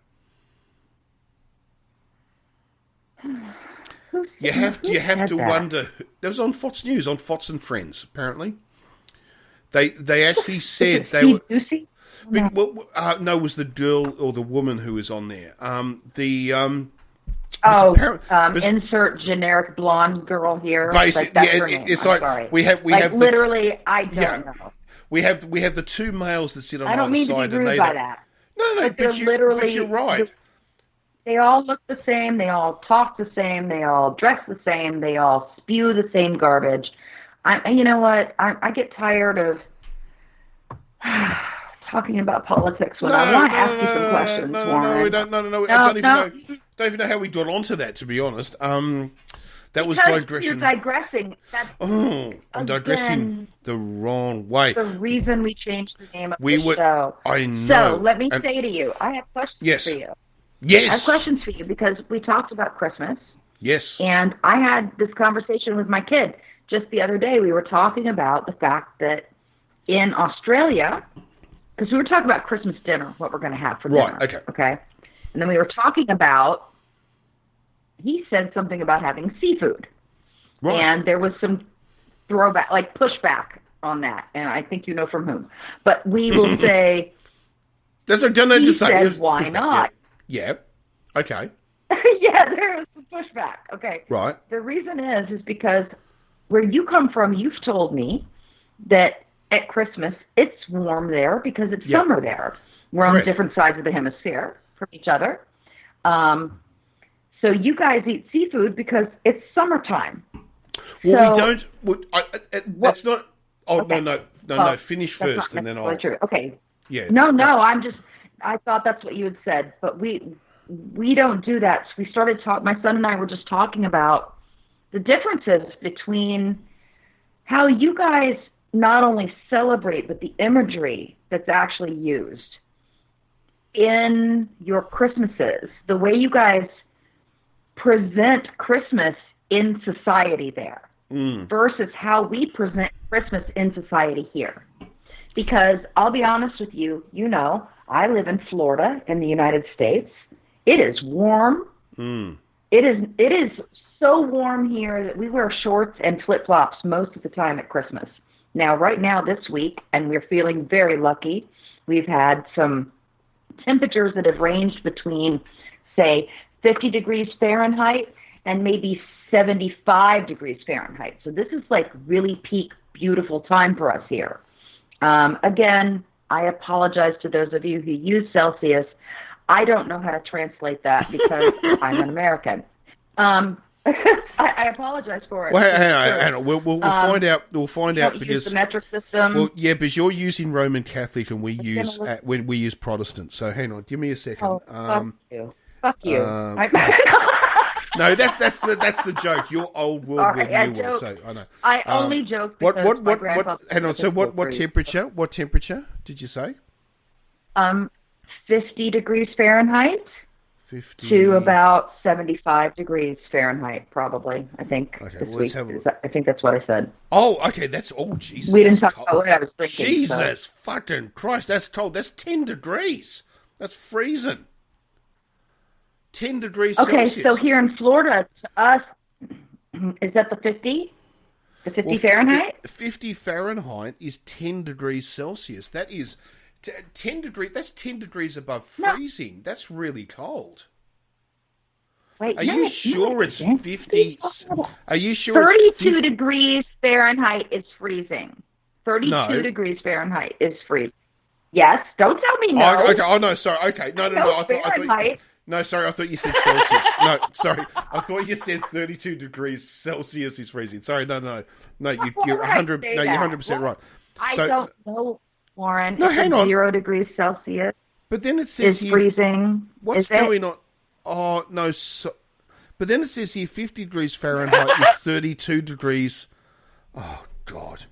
You have to wonder. That was on Fox News, on Fox and Friends, apparently. They actually said they were. No, it was the girl or the woman who was on there. Insert generic blonde girl here. Basically, it's we have literally. I don't know. We have the two males that sit on either side. I don't mean to be rude by that. No, but you're right. They all look the same. They all talk the same. They all dress the same. They all spew the same garbage. You know what? I get tired of talking about politics when I want to ask you some questions, Warren. We don't. I don't even know how we got onto that, to be honest. That was digression. You're digressing. I'm digressing the wrong way. The reason we changed the name of the show. I know. So let me say to you, I have questions for you. Yes. I have questions for you because we talked about Christmas. Yes. And I had this conversation with my kid just the other day. We were talking about the fact that in Australia, because we were talking about Christmas dinner, what we're going to have for dinner. Right, okay. And then we were talking about, he said something about having seafood. Right. And there was some pushback on that. And I think you know from whom. But we will say, that's what I don't know to say. Why not? Yeah. Okay. Yeah, there was some pushback. Okay. Right. The reason is because where you come from, you've told me that at Christmas it's warm there because it's summer there. We're on different sides of the hemisphere from each other. So you guys eat seafood because it's summertime. Well, so, we don't. That's not. Oh, okay. No. Finish first, and then I'll. True. Okay. Yeah. No. I thought that's what you had said, but we don't do that. So we started my son and I were just talking about the differences between how you guys not only celebrate, but the imagery that's actually used in your Christmases, the way you guys present Christmas in society there versus how we present Christmas in society here. Because I'll be honest with you, I live in Florida in the United States. It is warm. It is so warm here that we wear shorts and flip-flops most of the time at Christmas. Now, right now this week, and we're feeling very lucky, we've had some temperatures that have ranged between, say, 50 degrees Fahrenheit and maybe 75 degrees Fahrenheit. So this is like really peak, beautiful time for us here. Again, I apologize to those of you who use Celsius. I don't know how to translate that because I'm an American. I apologize for it. Well, hang on. We'll find out. We'll find out because use the metric system. Well, yeah, because you're using Roman Catholic and we use Protestant. So hang on, give me a second. Fuck you. No, that's the joke. You're old World War New World. So I know. I only joke because my grandpa. Hang on. So what temperature? What temperature did you say? 50 degrees Fahrenheit. 50 to about 75 degrees Fahrenheit, probably. I think. Okay, well, let's have a look. I think that's what I said. Oh, okay. That's Jesus. We didn't talk about what I was drinking. Jesus fucking Christ! That's cold. That's 10 degrees. That's freezing. 10 degrees Celsius. Okay, so here in Florida, to us, is that the 50? The 50 Fahrenheit? 50 Fahrenheit is 10 degrees Celsius. That is 10 degrees. That's 10 degrees above freezing. No. That's really cold. Wait, are you sure it's 50? Are you sure 32 degrees Fahrenheit is freezing. 32 degrees Fahrenheit is freezing. Yes, don't tell me no. Oh, no, sorry. Okay, no. I thought you said Celsius. No, sorry. I thought you said 32 degrees Celsius is freezing. Sorry, no. You're 100. No, you're 100% right. I don't know, Warren. No, hang on. 0 degrees Celsius. But then it says is freezing. What's going on? Oh no. But then it says here 50 degrees Fahrenheit is 32 degrees. Oh God.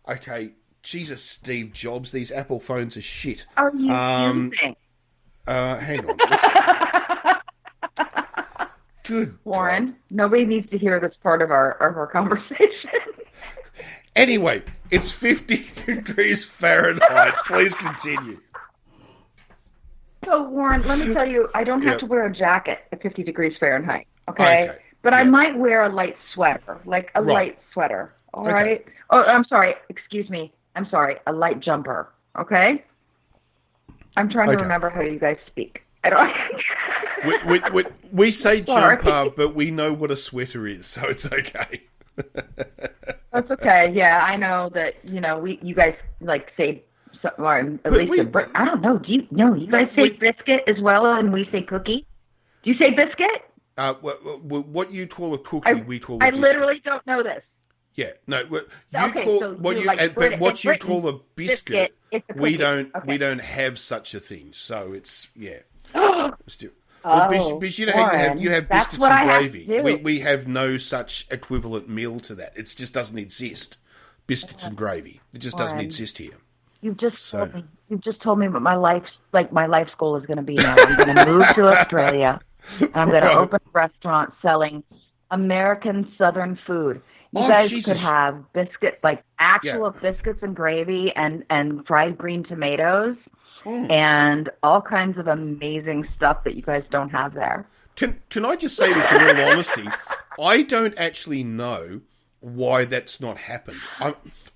Okay. Jesus, Steve Jobs. These Apple phones are shit. Are you using? Hang on. Good Warren, God. Nobody needs to hear this part of our conversation. Anyway, it's 50 degrees Fahrenheit. Please continue. So, Warren, let me tell you, I don't have to wear a jacket at 50 degrees Fahrenheit, okay? But I might wear a light sweater, light sweater, all right? Oh, I'm sorry. Excuse me. I'm sorry. A light jumper, okay? I'm trying to remember how you guys speak. I don't. We say jumper, but we know what a sweater is, so it's okay. That's okay. Yeah, I know that. You guys say, or at least I don't know. Do you know? You guys say biscuit as well, and we say cookie. Do you say biscuit? What you call a cookie, we call a biscuit. I literally don't know this. Yeah, no. What you call a biscuit, we don't have such a thing. So it's but you have biscuits and gravy. We have no such equivalent meal to that. It just doesn't exist. Biscuits and gravy. It just doesn't exist here. You've just told me what my life goal is going to be now. I'm going to move to Australia. And I'm going to open a restaurant selling American Southern food. You guys could have biscuits and gravy and fried green tomatoes and all kinds of amazing stuff that you guys don't have there. Can I just say this in all honesty? I don't actually know why that's not happened.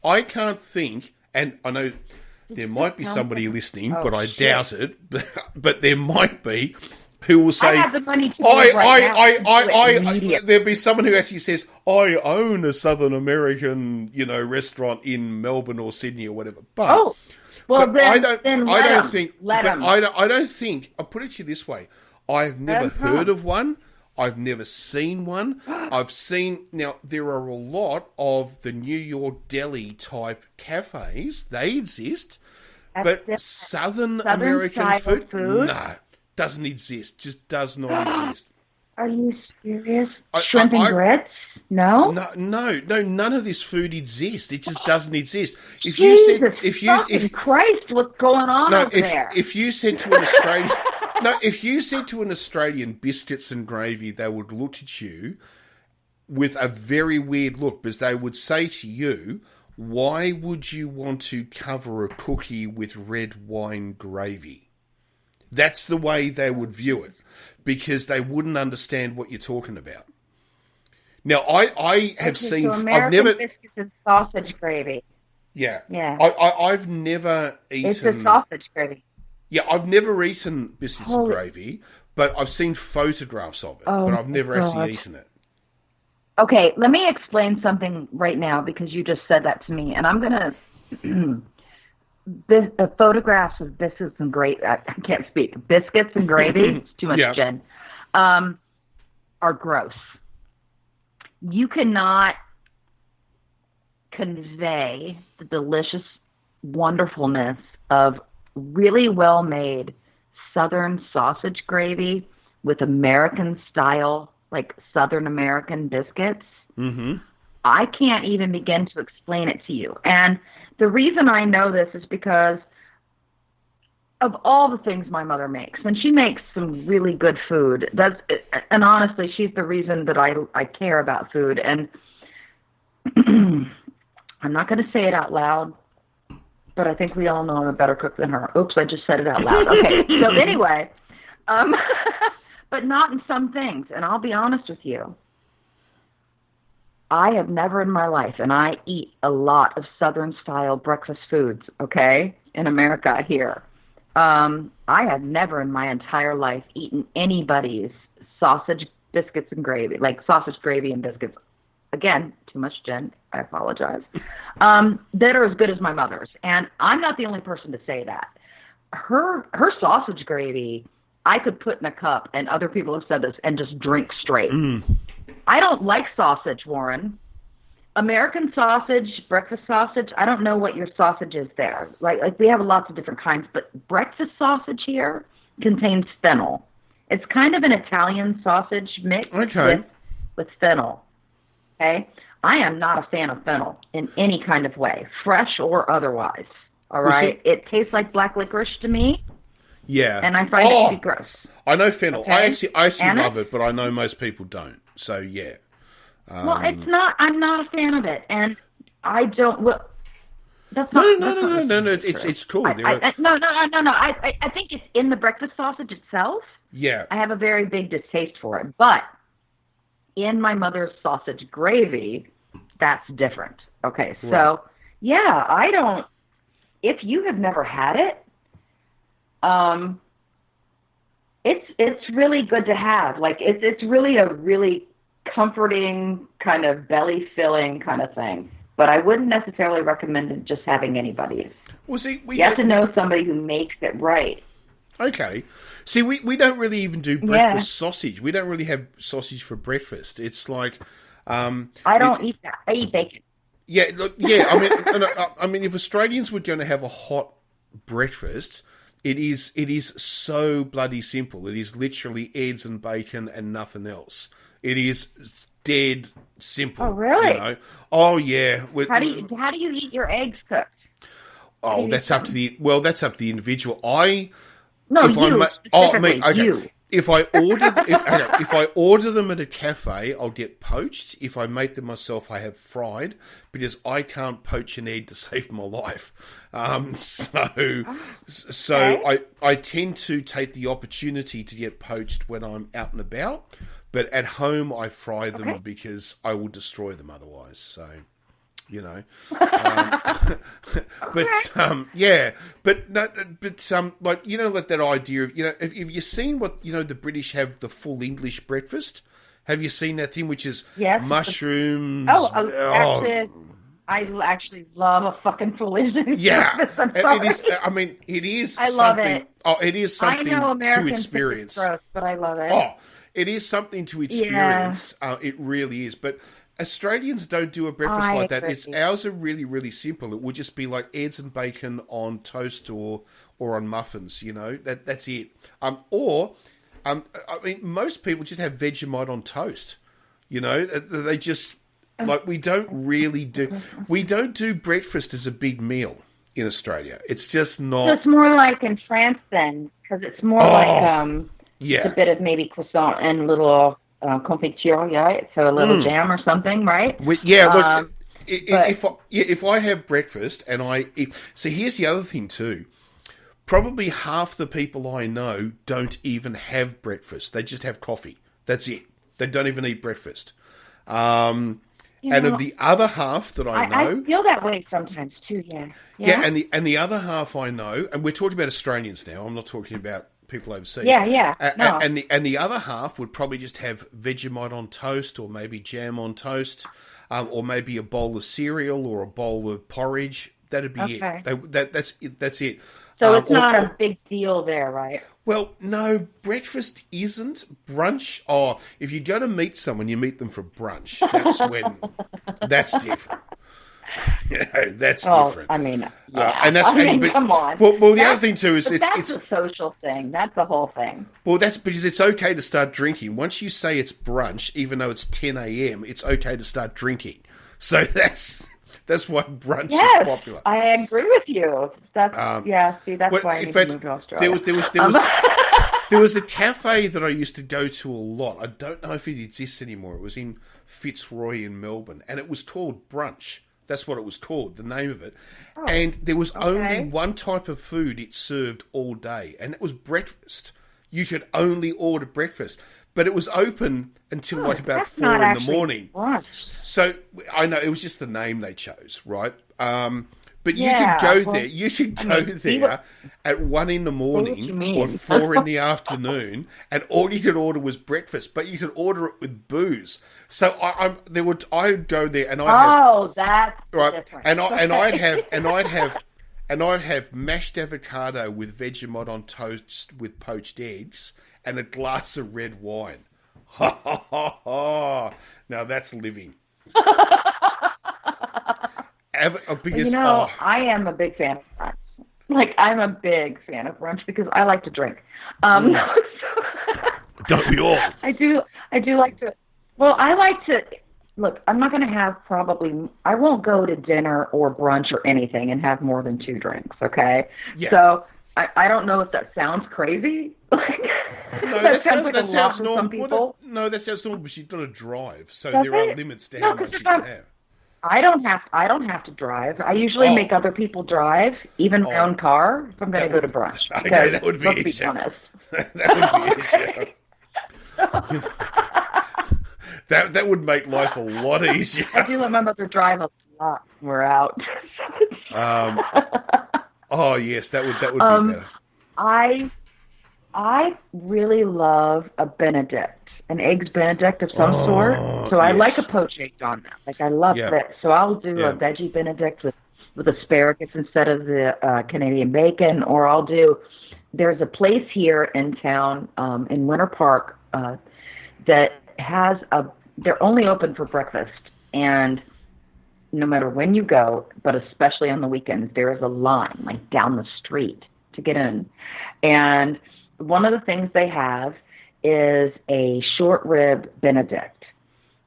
I can't think, and I know there might be somebody listening, but I doubt it, but there might be. who will say, I have the money to do it right now. there'll be someone who actually says, I own a Southern American, restaurant in Melbourne or Sydney or whatever. But, I don't think, I'll put it to you this way. I've never heard of one. I've never seen one. Now, there are a lot of the New York deli type cafes. They exist. But Southern American food? No, doesn't exist. Just does not exist. Are you serious? Shrimp and grits? No? No, none of this food exists. It just doesn't exist. If Christ, what's going on out there? If you said to an Australian... if you said to an Australian biscuits and gravy, they would look at you with a very weird look, because they would say to you, why would you want to cover a cookie with red wine gravy? That's the way they would view it, because they wouldn't understand what you're talking about. Now, I have seen... So American biscuits and sausage gravy. Yeah. I've never eaten... It's a sausage gravy. Yeah, I've never eaten biscuits and gravy, but I've seen photographs of it, but I've never actually eaten it. Okay, let me explain something right now, because you just said that to me, and I'm going to... photographs of biscuits and gravy... I can't speak. Biscuits and gravy, it's too much gin, are gross. You cannot convey the delicious wonderfulness of really well-made Southern sausage gravy with American-style, like Southern American biscuits. Mm-hmm. I can't even begin to explain it to you. And the reason I know this is because of all the things my mother makes. And she makes some really good food. And honestly, she's the reason that I care about food. And I'm not going to say it out loud, but I think we all know I'm a better cook than her. Oops, I just said it out loud. Okay, so anyway, but not in some things. And I'll be honest with you. I have never in my life, and I eat a lot of Southern-style breakfast foods, okay, in America here. I have never in my entire life eaten anybody's sausage, biscuits, and gravy, like sausage, gravy, and biscuits. Again, too much gin. I apologize. That are as good as my mother's. And I'm not the only person to say that. Her sausage gravy, I could put in a cup, and other people have said this, and just drink straight. I don't like sausage, Warren. American sausage, breakfast sausage, I don't know what your sausage is there. Like we have lots of different kinds, but breakfast sausage here contains fennel. It's kind of an Italian sausage mix with fennel. Okay? I am not a fan of fennel in any kind of way, fresh or otherwise. All right? It tastes like black licorice to me. Yeah. And I find it to be gross. I know fennel. Okay? I actually love it, but I know most people don't. So, yeah. Well, it's not. I'm not a fan of it, and I don't. Well, that's no. not It's cool. No. I think it's in the breakfast sausage itself. Yeah. I have a very big distaste for it, but in my mother's sausage gravy, that's different. Okay, so yeah, I don't. If you have never had it, it's really good to have. Like it's really a really comforting, kind of belly-filling kind of thing. But I wouldn't necessarily recommend it just having anybody's. Well, see, you have to know somebody who makes it right. Okay. See, we don't really even do breakfast sausage. We don't really have sausage for breakfast. It's like... I don't eat that. I eat bacon. Yeah, look, yeah. I mean, if Australians were going to have a hot breakfast... It is so bloody simple. It is literally eggs and bacon and nothing else. It is dead simple. Oh, really? You know? Oh, yeah. How do you eat your eggs cooked? Oh, that's up to the individual. If I order them at a cafe, I'll get poached. If I make them myself, I have fried, because I can't poach an egg to save my life. So I tend to take the opportunity to get poached when I'm out and about, but at home I fry them because I will destroy them otherwise. So you know. Like, you know, like that idea of, you know, have you seen what, you know, the British have the full English breakfast? Have you seen that thing, which is mushrooms? I actually love a fucking full English breakfast. It is. I mean, it is. I love something. it. Oh, it is something I know Americans to experience. Think it's gross, but I love it. Oh, it is something to experience. It really is. But Australians don't do a breakfast like that. Ours are really, really simple. It would just be like eggs and bacon on toast or on muffins. You know, that's it. I mean, most people just have Vegemite on toast. You know, they just like we don't do breakfast as a big meal in Australia. It's just not. So it's more like in France then, because it's more like a bit of maybe croissant and little confiture, right? So a little jam or something, right? If I have breakfast and so here's the other thing too. Probably half the people I know don't even have breakfast. They just have coffee. That's it. They don't even eat breakfast. And of the other half that I know, I feel that way sometimes too. Yeah. And the other half I know, and we're talking about Australians now. I'm not talking about people overseas. No. And the other half would probably just have Vegemite on toast, or maybe jam on toast, or maybe a bowl of cereal or a bowl of porridge. That'd be it. That's it. So it's not a big deal there, right? Well, no, breakfast isn't. Brunch, if you go to meet someone, you meet them for brunch. That's different. You know, that's different. I mean, come on. Well, the other thing too is it's a social thing. That's the whole thing. Well, that's because it's okay to start drinking. Once you say it's brunch, even though it's 10 a.m., it's okay to start drinking. So that's why brunch is popular. I agree with you. That's why I need to move to Australia. There was a cafe that I used to go to a lot. I don't know if it exists anymore. It was in Fitzroy in Melbourne, and it was called Brunch. That's what it was called, the name of it. And there was only one type of food it served all day, and it was breakfast. You could only order breakfast. But it was open until like about 4 in the morning. Brunch. So I know it was just the name they chose, right? But you could go there. You could go there at 1 in the morning or 4 in the afternoon, and all you could order was breakfast. But you could order it with booze. So I'd go there and that's different. And I'd have mashed avocado with Vegemite on toast with poached eggs and a glass of red wine. Ha ha ha ha! Now that's living. I am a big fan of brunch. Like, I'm a big fan of brunch because I like to drink. Don't we all? I do like to. Well, I like to. Look, I'm not going to have I won't go to dinner or brunch or anything and have more than 2 drinks, okay? Yeah. So, I don't know if that sounds crazy. No, that sounds normal. No, that sounds normal, but you've got to drive, so there are limits to how much you can have. I don't have to drive. I usually make other people drive, even my own car, if I'm going to go to brunch. Okay, that would be easier. Let's be honest. That would be easier. That would make life a lot easier. I do let my mother drive a lot when we're out. Yes, that would be better. I really love a Benedict, an eggs Benedict of some sort. So I like a poached egg on that. Like, I love that. So I'll do a veggie Benedict with asparagus instead of the Canadian bacon, or there's a place here in town in Winter Park that has they're only open for breakfast, and no matter when you go, but especially on the weekends, there is a line like down the street to get in. And one of the things they have is a short rib Benedict,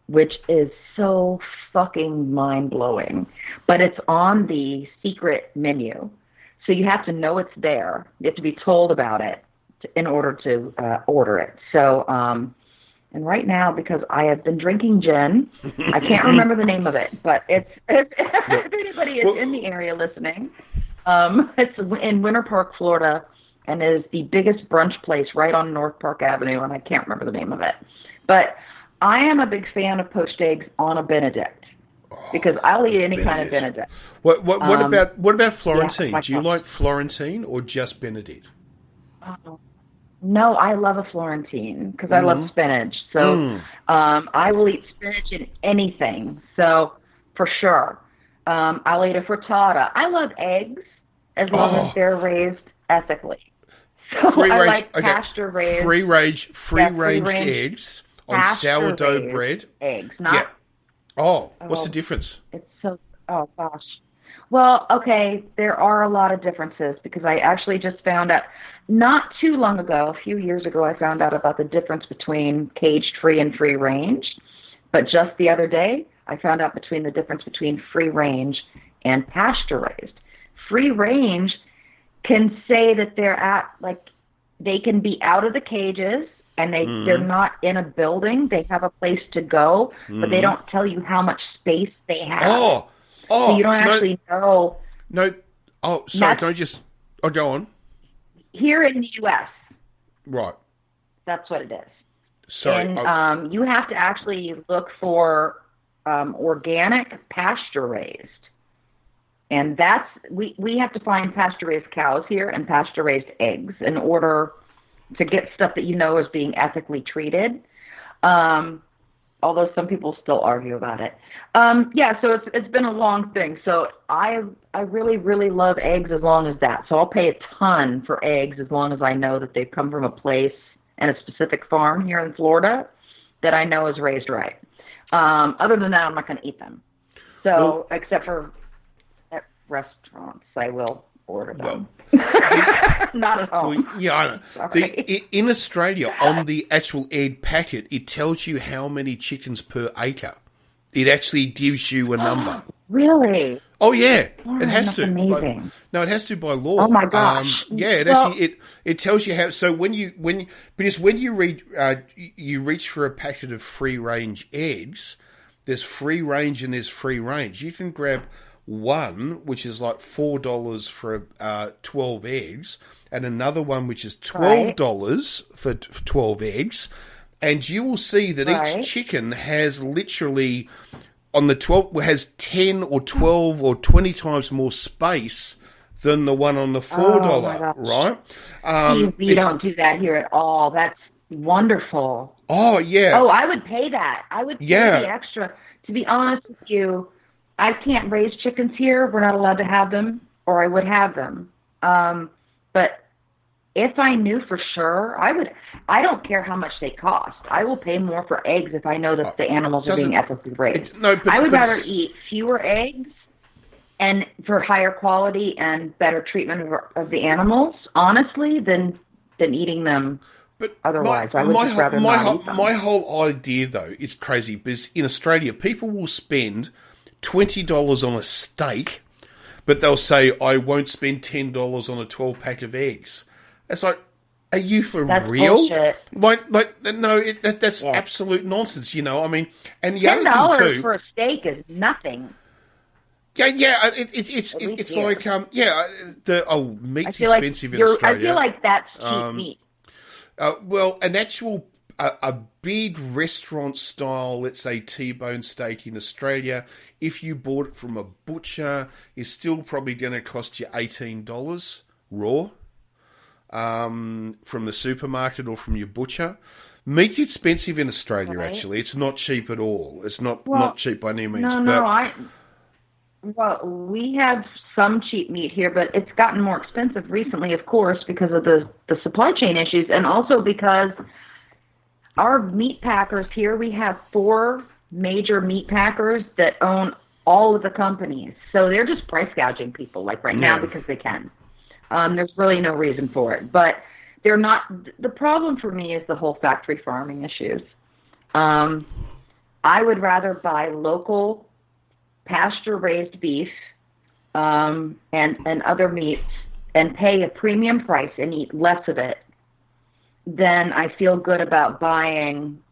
which is so fucking mind-blowing. But it's on the secret menu. So you have to know it's there. You have to be told about it in order to order it. So, and right now, because I have been drinking gin, I can't remember the name of it, but if anybody is in the area listening, it's in Winter Park, Florida, and is the biggest brunch place right on North Park Avenue, and I can't remember the name of it. But I am a big fan of poached eggs on a Benedict. because I'll eat any kind of Benedict. What about Florentine? Yeah, do you like Florentine or just Benedict? No, I love a Florentine because I love spinach. So I will eat spinach in anything. So for sure, I'll eat a frittata. I love eggs as long as they're raised ethically. So pasture raised, free range eggs on sourdough bread. Eggs, not. Yeah. What's the difference? It's so. Oh gosh. Well, okay, there are a lot of differences because I actually just found out not too long ago, a few years ago, I found out about the difference between cage-free and free-range. But just the other day, I found out the difference between free-range and pasture-raised. Free-range can say that they can be out of the cages and they're not in a building. They have a place to go, but they don't tell you how much space they have. So you don't actually know. No. Oh, sorry. Can I just... Oh, go on. Here in the U.S. Right. That's what it is. Sorry. And you have to actually look for organic pasture-raised. And that's... We have to find pasture-raised cows here and pasture-raised eggs in order to get stuff that you know is being ethically treated. Although some people still argue about it. So it's been a long thing. So I really, really love eggs as long as that. So I'll pay a ton for eggs as long as I know that they've come from a place and a specific farm here in Florida that I know is raised right. Other than that, I'm not going to eat them. So except for at restaurants, I will order them. Not at home. I know. In Australia, on the actual egg packet, it tells you how many chickens per acre. It actually gives you a number. Really? Oh yeah, it has to. Amazing. It has to by law. Oh my gosh. It tells you how. So when you reach for a packet of free range eggs, there's free range and there's free range. You can grab one, which is like $4 for 12 eggs, and another one which is $12 for 12 eggs, and you will see that each chicken has literally on the 12 has 10 or 12 or 20 times more space than the one on the $4, right? We don't do that here at all. That's wonderful. Oh yeah. Oh, I would pay that. I would pay the extra. To be honest with you, I can't raise chickens here. We're not allowed to have them, or I would have them. But if I knew for sure, I don't care how much they cost. I will pay more for eggs if I know that the animals are being ethically raised. I would rather eat fewer eggs and for higher quality and better treatment of the animals, honestly, than eating them. But otherwise, I would just rather not eat them. My whole idea, though, is crazy because in Australia, people will spend $20 on a steak, but they'll say, I won't spend $10 on a 12-pack of eggs. It's like, are you for real? Bullshit. That's absolute nonsense, you know. I mean, and the $10 other thing too, for a steak is nothing. It's like meat's expensive in Australia. I feel like that's cheap meat. Well, an actual a big restaurant style, let's say T-bone steak in Australia, if you bought it from a butcher, is still probably going to cost you $18 raw. From the supermarket or from your butcher. Meat's expensive in Australia, actually. It's not cheap at all. It's not cheap by any means. We have some cheap meat here, but it's gotten more expensive recently, of course, because of the supply chain issues, and also because our meat packers here, we have 4 major meat packers that own all of the companies. So they're just price gouging people now because they can. There's really no reason for it, but they're not. The problem for me is the whole factory farming issues. I would rather buy local pasture-raised beef and other meats and pay a premium price and eat less of it than I feel good about buying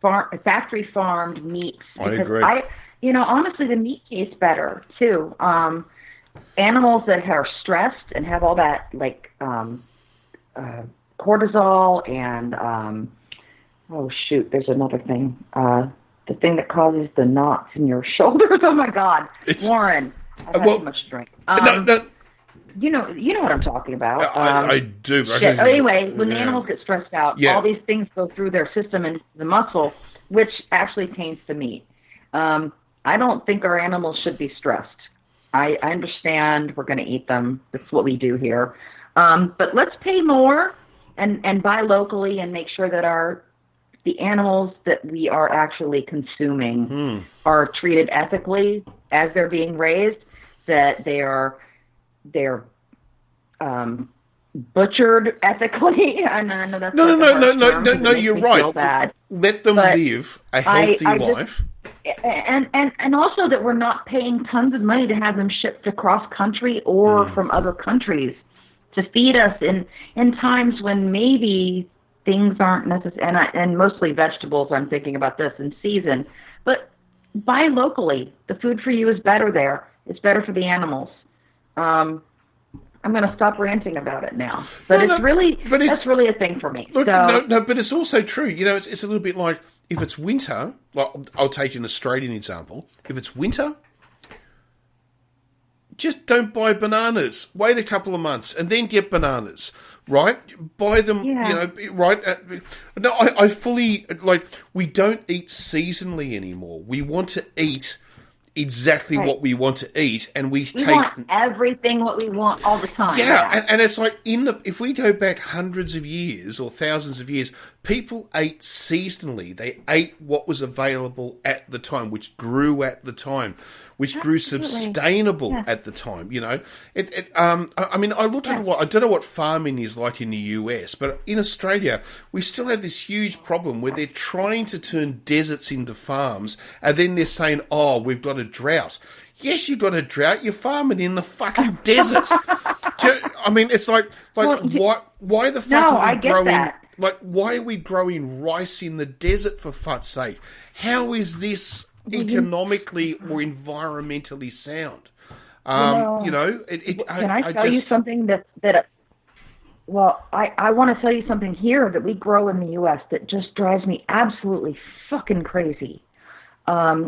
factory farmed meats. I agree. Honestly, the meat tastes better too. Animals that are stressed and have all that cortisol and there's another thing. the thing that causes the knots in your shoulders. Oh my God, Warren, I've had too much to drink. No. You know what I'm talking about. I do. Anyway, when the animals get stressed out, all these things go through their system and the muscle, which actually taints the meat. I don't think our animals should be stressed. I understand we're going to eat them. That's what we do here. But let's pay more and buy locally and make sure that the animals that we are actually consuming are treated ethically as they're being raised, that they're butchered ethically. I know that's no. You're right. Let them live a healthy life. And also that we're not paying tons of money to have them shipped across country or from other countries to feed us in times when maybe things aren't necessary, and mostly vegetables. I'm thinking about this in season, but buy locally. The food for you is better there. It's better for the animals. I'm going to stop ranting about it now, but that's really a thing for me. Look, but it's also true. It's a little bit like if it's winter. Well, I'll take an Australian example. If it's winter, just don't buy bananas. Wait a couple of months and then get bananas. Right? Buy them. Right? No, I fully we don't eat seasonally anymore. We want to eat exactly what we want to eat, and we want everything what we want all the time. Yeah, and it's like if we go back hundreds of years or thousands of years, people ate seasonally. They ate what was available at the time, which grew at the time, which grew sustainable at the time. I mean, I looked at a lot. I don't know what farming is like in the US, but in Australia, we still have this huge problem where they're trying to turn deserts into farms, and then they're saying, "Oh, we've got a drought." Yes, you've got a drought. You're farming in the fucking desert. I mean, it's like why the fuck are we growing? That. Like, why are we growing rice in the desert, for fuck's sake? How is this economically or environmentally sound? Can I tell you something I want to tell you something here that we grow in the U.S. that just drives me absolutely fucking crazy.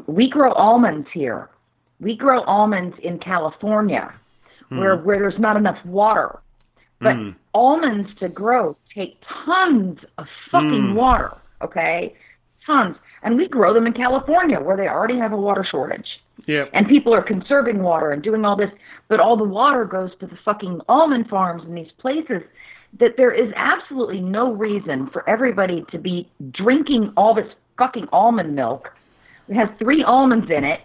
We grow almonds here. We grow almonds in California where there's not enough water. But almonds to grow take tons of fucking water, okay? Tons. And we grow them in California where they already have a water shortage. Yeah. And people are conserving water and doing all this, but all the water goes to the fucking almond farms in these places that there is absolutely no reason for everybody to be drinking all this fucking almond milk. It has 3 almonds in it,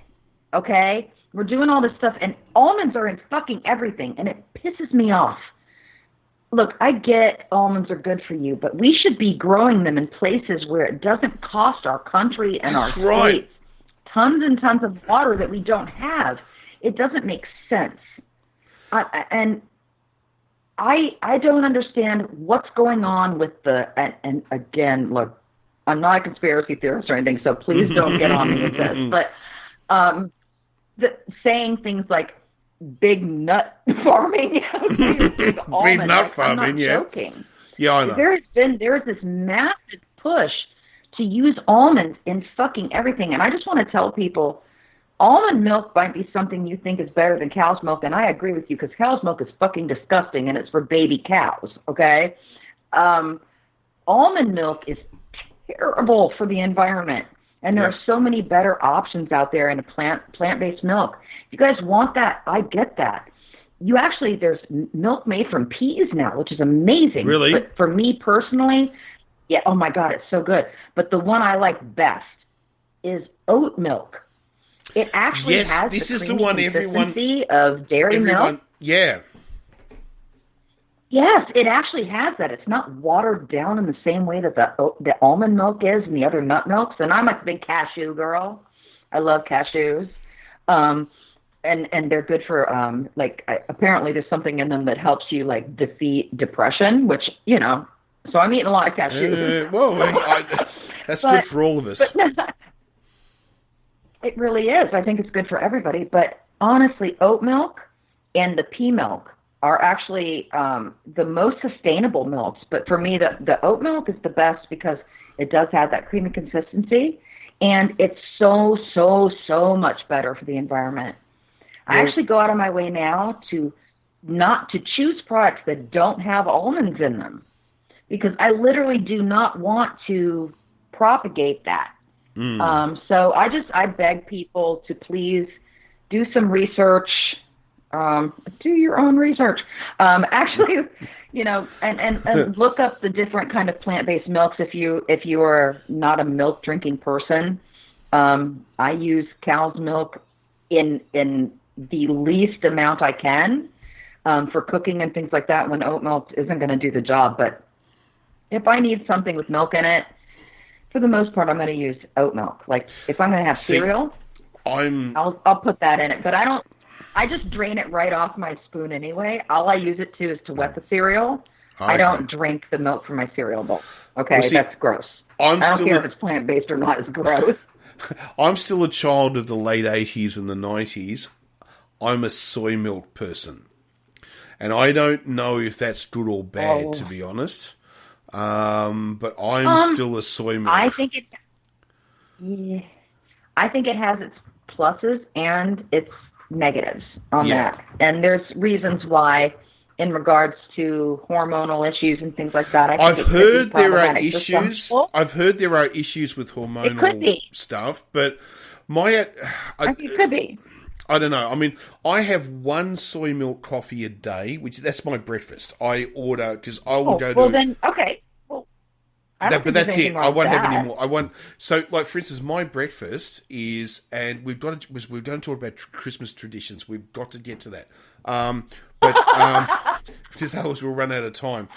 okay? We're doing all this stuff, and almonds are in fucking everything, and it pisses me off. Look, I get almonds are good for you, but we should be growing them in places where it doesn't cost our country and our states tons and tons of water that we don't have. It doesn't make sense. I don't understand what's going on with and again, look, I'm not a conspiracy theorist or anything, so please don't get on me with this. But saying things like big nut farming, big nut farming, I'm not joking. Yeah, I know. There's this massive push to use almonds in fucking everything, and I just want to tell people, almond milk might be something you think is better than cow's milk, and I agree with you because cow's milk is fucking disgusting, and it's for baby cows. Okay, almond milk is terrible for the environment. And there are so many better options out there in a plant-based milk. If you guys want that, I get that. There's milk made from peas now, which is amazing. Really? But for me personally, oh my God, it's so good. But the one I like best is oat milk. It actually has the consistency of dairy milk. Yeah. Yes, it actually has that. It's not watered down in the same way that the almond milk is and the other nut milks. And I'm a big cashew girl. I love cashews. And they're good for, apparently there's something in them that helps you, defeat depression, which, so I'm eating a lot of cashews. That's good for all of us. It really is. I think it's good for everybody. But honestly, oat milk and the pea milk are actually the most sustainable milks. But for me, the oat milk is the best because it does have that creamy consistency. And it's so, so, so much better for the environment. I actually go out of my way now to not to choose products that don't have almonds in them, because I literally do not want to propagate that. So I beg people to please do some research, do your own research. Actually, and look up the different kind of plant-based milks if you are not a milk drinking person. I use cow's milk in the least amount I can for cooking and things like that when oat milk isn't going to do the job. But if I need something with milk in it, for the most part, I'm going to use oat milk. Like if I'm going to have cereal, I'll put that in it. But I just drain it right off my spoon anyway. All I use it to is to wet the cereal. Okay. I don't drink the milk from my cereal bowl. Okay, that's gross. I don't care if it's plant-based or not. It's gross. I'm still a child of the late 80s and the 90s. I'm a soy milk person. And I don't know if that's good or bad, to be honest. But I'm still a soy milk. I think it has its pluses and its negatives on that. And there's reasons why, in regards to hormonal issues and things like that. I've heard there are issues. I've heard there are issues with hormonal stuff, but I think it could be. I don't know. I mean, I have one soy milk coffee a day, that's my breakfast. I order because I will go to. Well, then okay. Well, but that's it. I won't have any more. So, like for instance, my breakfast is, and we're going to talk about Christmas traditions. We've got to get to that. But because otherwise we'll run out of time.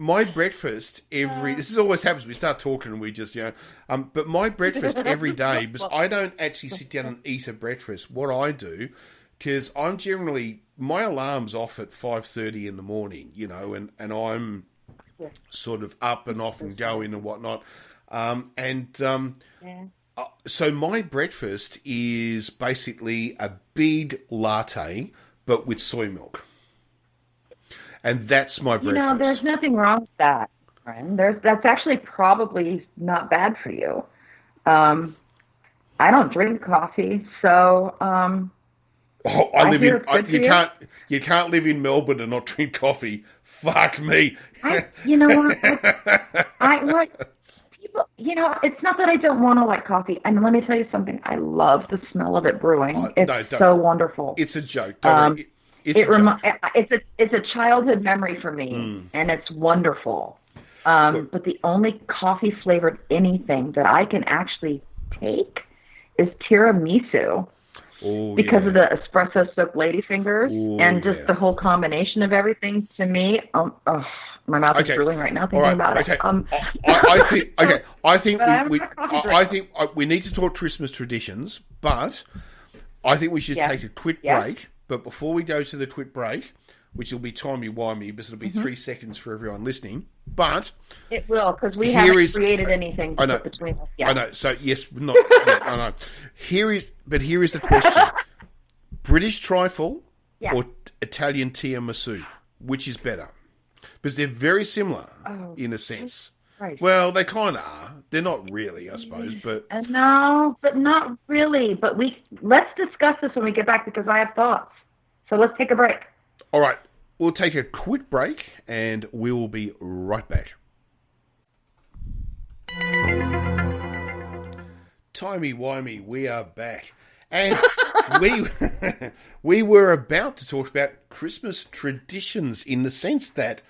My breakfast this is always happens. We start talking and we just, but my breakfast every day, because I don't actually sit down and eat a breakfast. What I do, because I'm generally, my alarm's off at 5:30 in the morning, and I'm sort of up and off and going and whatnot. So my breakfast is basically a big latte, but with soy milk. And that's my breakfast. There's nothing wrong with that, friend. That's actually probably not bad for you. I don't drink coffee, so you can't live in Melbourne and not drink coffee. Fuck me. You know what? It's not that I don't want to like coffee. And let me tell you something. I love the smell of it brewing. It's so wonderful. It's a joke. Don't worry. It's a childhood memory for me, and it's wonderful. But the only coffee flavored anything that I can actually take is tiramisu. Because of the espresso soaked ladyfingers and just the whole combination of everything. To me, my mouth is drooling right now thinking about it. I think we need to talk Christmas traditions, but I think we should take a quick break. But before we go to the quick break, which will be timey-wimey, because it'll be 3 seconds for everyone listening, but it will, because we haven't created anything to put between us yet. I know. So yes, not yet. I know. Here is the question: British trifle or Italian tiramisu, which is better? Because they're very similar in a sense. Right. Well, they kind of are. They're not really, I suppose, but no, but not really. But let's discuss this when we get back, because I have thoughts. So let's take a break. All right, we'll take a quick break, and we will be right back. Timey-wimey, we are back. And we were about to talk about Christmas traditions in the sense that,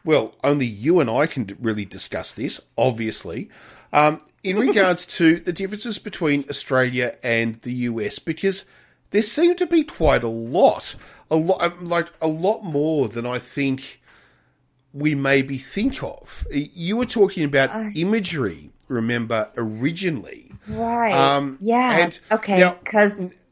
well, only you and I can really discuss this, obviously, in regards to the differences between Australia and the US, because there seem to be quite a lot more than I think we maybe think of. You were talking about imagery, remember, originally. Right. And okay.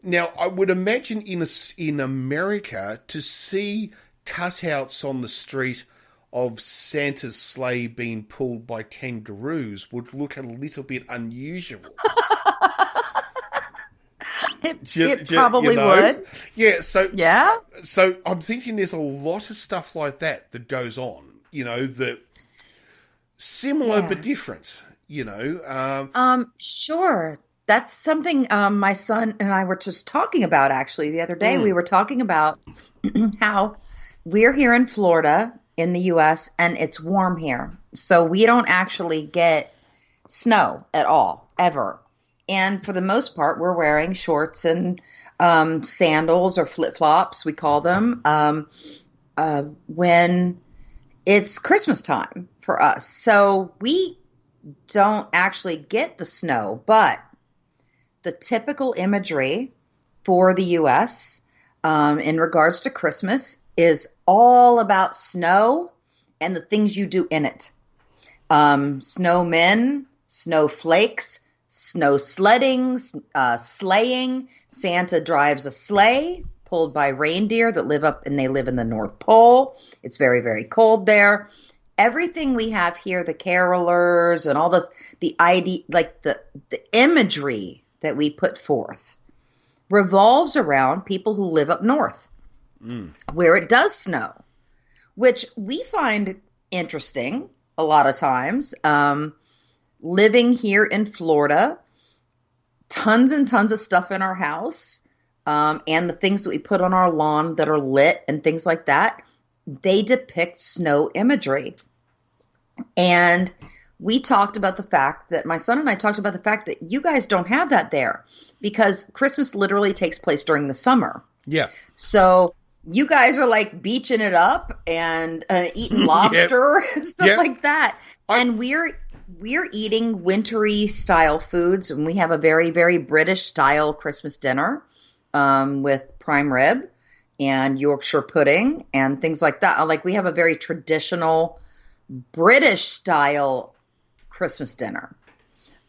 Now, I would imagine in America to see cutouts on the street of Santa's sleigh being pulled by kangaroos would look a little bit unusual. It probably would. Yeah. So I'm thinking there's a lot of stuff like that goes on. That similar but different. Sure. That's something my son and I were just talking about, actually, the other day. We were talking about how we're here in Florida in the U.S., and it's warm here. So we don't actually get snow at all, ever. And for the most part, we're wearing shorts and sandals or flip-flops, we call them, when it's Christmas time for us. So we don't actually get the snow, but the typical imagery for the U.S. In regards to Christmas is all about snow and the things you do in it. Snowmen, snowflakes, snow sledding, sleighing. Santa drives a sleigh pulled by reindeer that live in the North Pole. It's very, very cold there. Everything we have here, the carolers and all the imagery that we put forth revolves around people who live up north, where it does snow, which we find interesting a lot of times. Living here in Florida, tons and tons of stuff in our house, and the things that we put on our lawn that are lit and things like that, they depict snow imagery. And we talked about the fact that my son and I talked about the fact that you guys don't have that there because Christmas literally takes place during the summer. Yeah. So you guys are like beaching it up and eating lobster and stuff like that. And we're eating wintry style foods, and we have a very, very British style Christmas dinner with prime rib and Yorkshire pudding and things like that. Like, we have a very traditional British style Christmas dinner.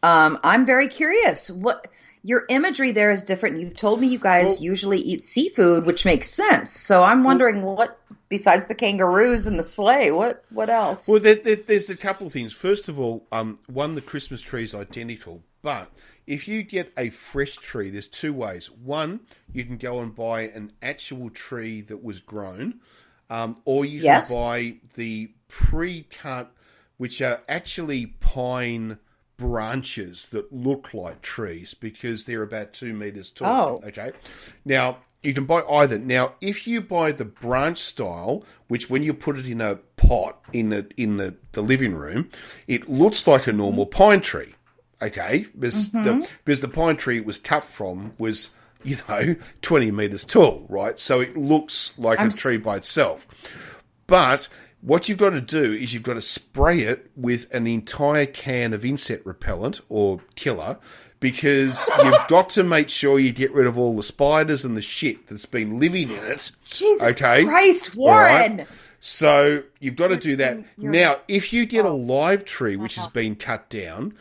I'm very curious. What your imagery there is different. You've told me you guys usually eat seafood, which makes sense. So I'm wondering what, besides the kangaroos and the sleigh, what else? Well, there's a couple of things. First of all, one, the Christmas tree is identical, but if you get a fresh tree, there's two ways. One, you can go and buy an actual tree that was grown, or you can buy the pre-cut, which are actually pine branches that look like trees because they're about 2 meters tall. Oh. Okay. Now, you can buy either. Now, if you buy the branch style, which when you put it in a pot in the living room, it looks like a normal pine tree. Okay. Because the pine tree it was cut from was, 20 meters tall, right? So it looks like a tree by itself. But what you've got to do is you've got to spray it with an entire can of insect repellent or killer, because you've got to make sure you get rid of all the spiders and the shit that's been living in it. Jesus Christ, Warren! Right? So you've got to do that. Now, if you get a live tree which has been cut down,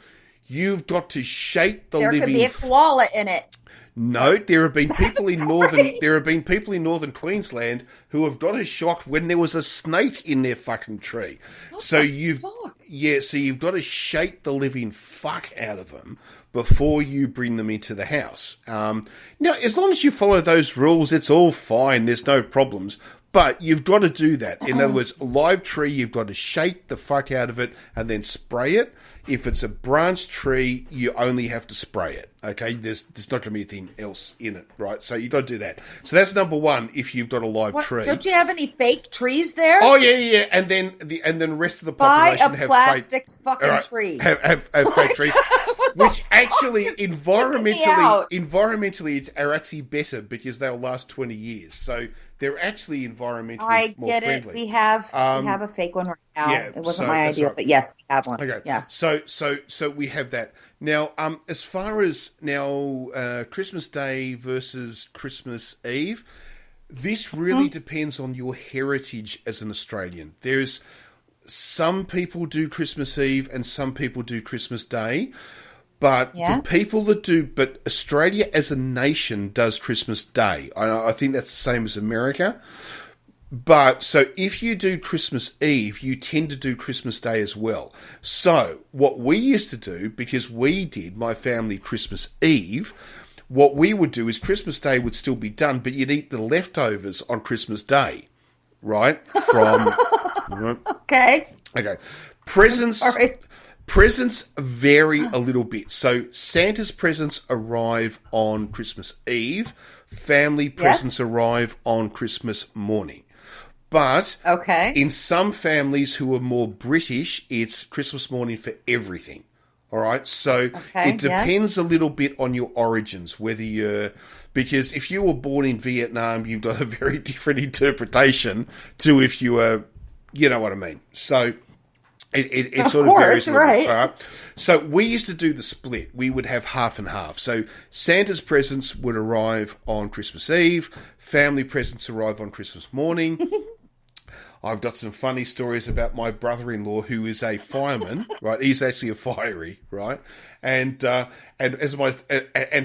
you've got to shake the living... There could be a koala in it. No, there have been people in northern Queensland who have got a shock when there was a snake in their fucking tree. So you've got to shake the living fuck out of them before you bring them into the house. Now, as long as you follow those rules, it's all fine. There's no problems. But you've got to do that. In other words, a live tree, you've got to shake the fuck out of it and then spray it. If it's a branch tree, you only have to spray it. Okay, there's not going to be anything else in it, right? So you've got to do that. So that's number one. If you've got a live tree, don't you have any fake trees there? Oh yeah. And then the rest of the population buy a have plastic fake, fucking tree. Have fake trees, which actually environmentally are actually better because they'll last 20 years. So they're actually environmentally more friendly. I get it. We have a fake one right now. Yeah, it wasn't my idea, but yes, we have one. Okay. Yes. So we have that. Now, as far as Christmas Day versus Christmas Eve, this really depends on your heritage as an Australian. There's some people do Christmas Eve and some people do Christmas Day. But but Australia as a nation does Christmas Day. I think that's the same as America. But so if you do Christmas Eve, you tend to do Christmas Day as well. So what we used to do, because we did, my family, Christmas Eve, what we would do is Christmas Day would still be done, but you'd eat the leftovers on Christmas Day, right? From Okay. Presents. Presents vary a little bit. So Santa's presents arrive on Christmas Eve. Family presents arrive on Christmas morning. But in some families who are more British, it's Christmas morning for everything. All right? So it depends a little bit on your origins, whether you're... Because if you were born in Vietnam, you've got a very different interpretation to if you were... You know what I mean? So... It sort of varies. Right. All right. So we used to do the split. We would have half and half. So Santa's presents would arrive on Christmas Eve. Family presents arrive on Christmas morning. I've got some funny stories about my brother-in-law who is a fireman, right? He's actually a fiery, right? And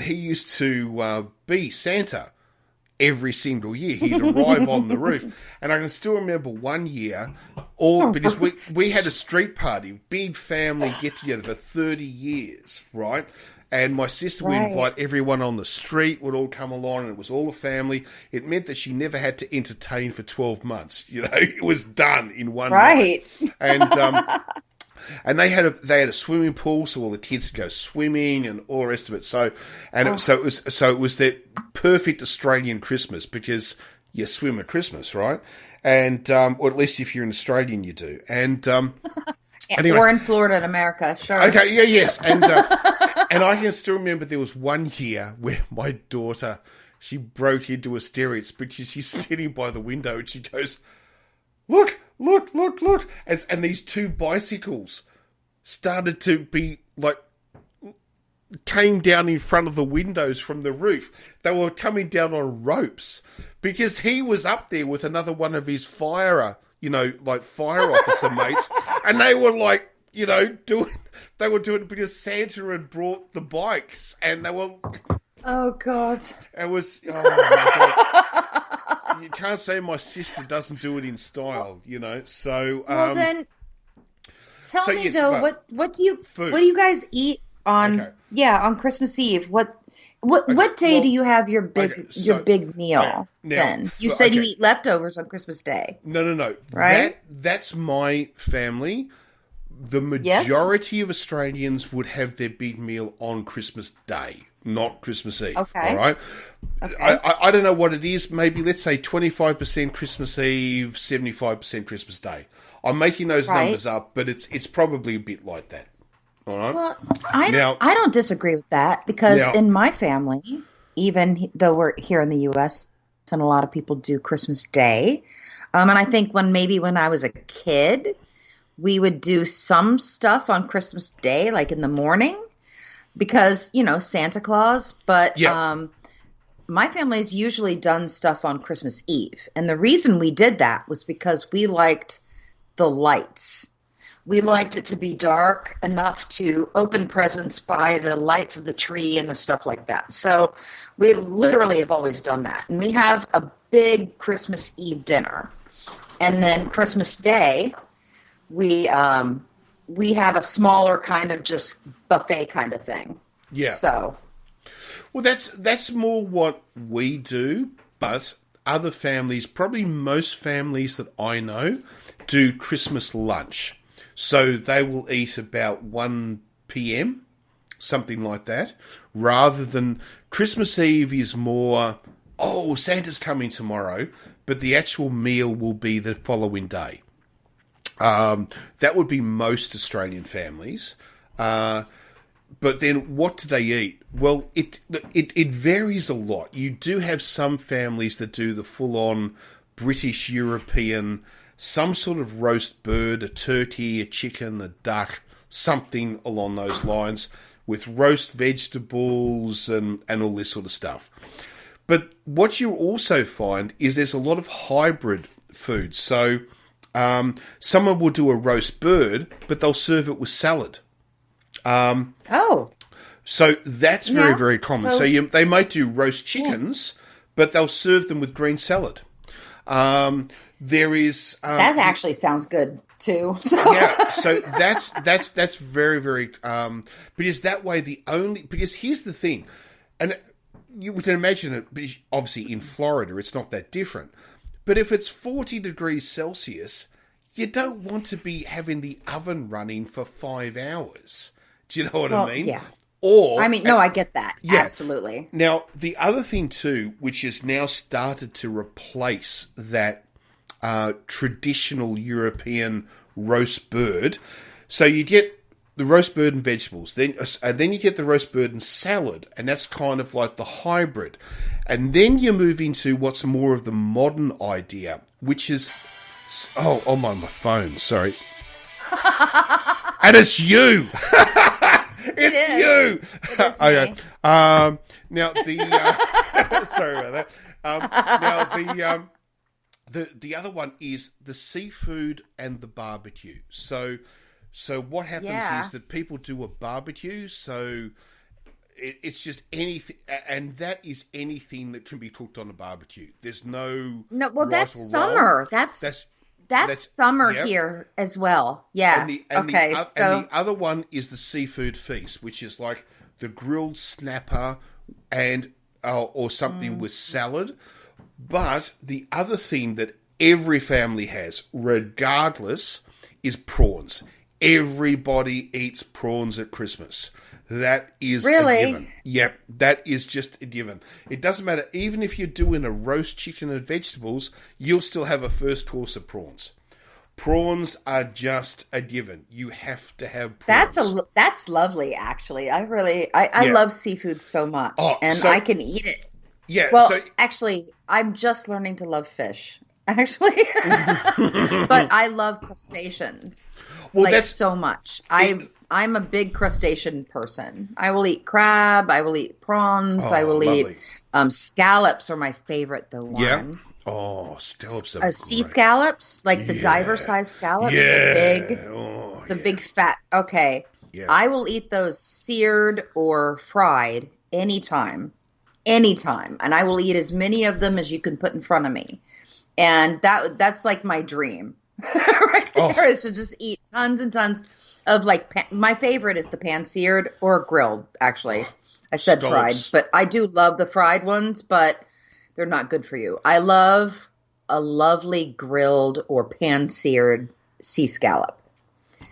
he used to be Santa every single year. He'd arrive on the roof. And I can still remember one year, because we had a street party, big family get-together for 30 years, right? And my sister would invite everyone on the street, would all come along, and it was all a family. It meant that she never had to entertain for 12 months. You know, it was done in one night. And they had a swimming pool, so all the kids could go swimming and all the rest of it. So it was that perfect Australian Christmas, because you swim at Christmas, right? And or at least if you're an Australian, you do. And anyway, or in Florida in America, sure. Okay, yes, and I can still remember there was one year where my daughter, she broke into hysterics because she's sitting by the window and she goes, Look. And these two bicycles started to be came down in front of the windows from the roof. They were coming down on ropes because he was up there with another one of his fire officer mates. And they were doing it because Santa had brought the bikes and they were... Oh, God. It was... Oh, my God. You can't say my sister doesn't do it in style, you know. So, well, then, tell me though, what do you guys eat on Christmas Eve? What day do you have your big meal? Then you said you eat leftovers on Christmas Day. No. Right? That's my family. The majority of Australians would have their big meal on Christmas Day, not Christmas Eve. Okay. All right? Okay. I don't know what it is. Maybe let's say 25% Christmas Eve, 75% Christmas Day. I'm making those numbers up, but it's probably a bit like that. All right? Well, I don't disagree with that because in my family, even though we're here in the U.S. and a lot of people do Christmas Day, and I think when I was a kid, we would do some stuff on Christmas Day, like in the morning, because, Santa Claus. But my family's usually done stuff on Christmas Eve. And the reason we did that was because we liked the lights. We liked it to be dark enough to open presents by the lights of the tree and the stuff like that. So we literally have always done that. And we have a big Christmas Eve dinner. And then Christmas Day... We have a smaller kind of just buffet kind of thing. Yeah. So, well, that's more what we do, but other families, probably most families that I know, do Christmas lunch. So they will eat about 1 p.m., something like that, rather than Christmas Eve is more, Santa's coming tomorrow, but the actual meal will be the following day. That would be most Australian families. But then what do they eat? Well, it varies a lot. You do have some families that do the full-on British European, some sort of roast bird, a turkey, a chicken, a duck, something along those lines, with roast vegetables and all this sort of stuff. But what you also find is there's a lot of hybrid food. So... someone will do a roast bird, but they'll serve it with salad. So that's very, very common. So they might do roast chickens, but they'll serve them with green salad. There is... that actually sounds good, too. So. So that's very, very... because that way because here's the thing, and you can imagine it, obviously in Florida, it's not that different. But if it's 40 degrees Celsius, you don't want to be having the oven running for 5 hours. Do you know what I mean? Yeah. Or, I get that. Yeah. Absolutely. Now, the other thing too, which has now started to replace that traditional European roast bird, so you get the roast bird and vegetables, then you get the roast bird and salad, and that's kind of like the hybrid. And then you move into what's more of the modern idea, which is... Oh, I'm on my phone, sorry. And it's you! It's you! It is me. Now, the... sorry about that. Now, the other one is the seafood and the barbecue. So what happens is that people do a barbecue, so it's just anything, and that is anything that can be cooked on a barbecue. There's no well, right that's or summer. wrong. That's summer here as well. Yeah. And the other one is the seafood feast, which is like the grilled snapper and or something with salad. But the other thing that every family has, regardless, is prawns. Everybody eats prawns at Christmas. That is a given. Yep, that is just a given. It doesn't matter. Even if you're doing a roast chicken and vegetables, you'll still have a first course of prawns. Prawns are just a given. You have to have prawns. That's lovely, actually. I love seafood so much, I can eat it. Yeah. Well, actually, I'm just learning to love fish. Actually, but I love crustaceans. Well, that's so much. I'm a big crustacean person. I will eat crab. I will eat prawns. I will eat scallops. Are my favorite though. Yeah. Oh, scallops are sea scallops, like the diver-sized scallops. Yeah. The big fat. Okay. Yeah. I will eat those seared or fried anytime, and I will eat as many of them as you can put in front of me. And that's like my dream right there is to just eat tons and tons of my favorite is the pan-seared or grilled, actually. I said scallops. Fried, but I do love the fried ones, but they're not good for you. I love a lovely grilled or pan-seared sea scallop.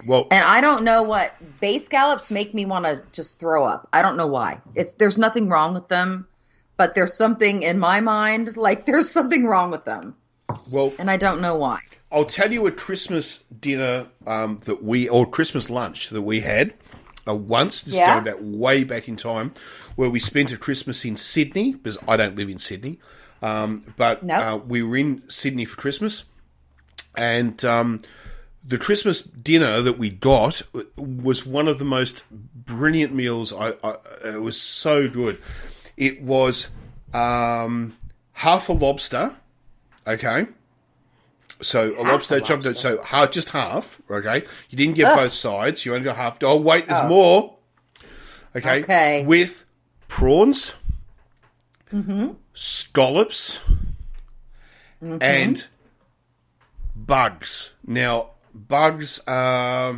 Well, and I don't know what bay scallops make me want to just throw up. I don't know why. There's nothing wrong with them, but there's something in my mind, there's something wrong with them. Well, and I don't know why. I'll tell you a Christmas dinner or Christmas lunch that we had once, just going back way back in time, where we spent a Christmas in Sydney, because I don't live in Sydney, but we were in Sydney for Christmas, and the Christmas dinner that we got was one of the most brilliant meals. It was so good. It was half a lobster. Okay, so a lobster chopped up, so just half. Okay, you didn't get both sides. You only got half. Oh wait, there's more. Okay, with prawns, scallops, and bugs. Now, bugs are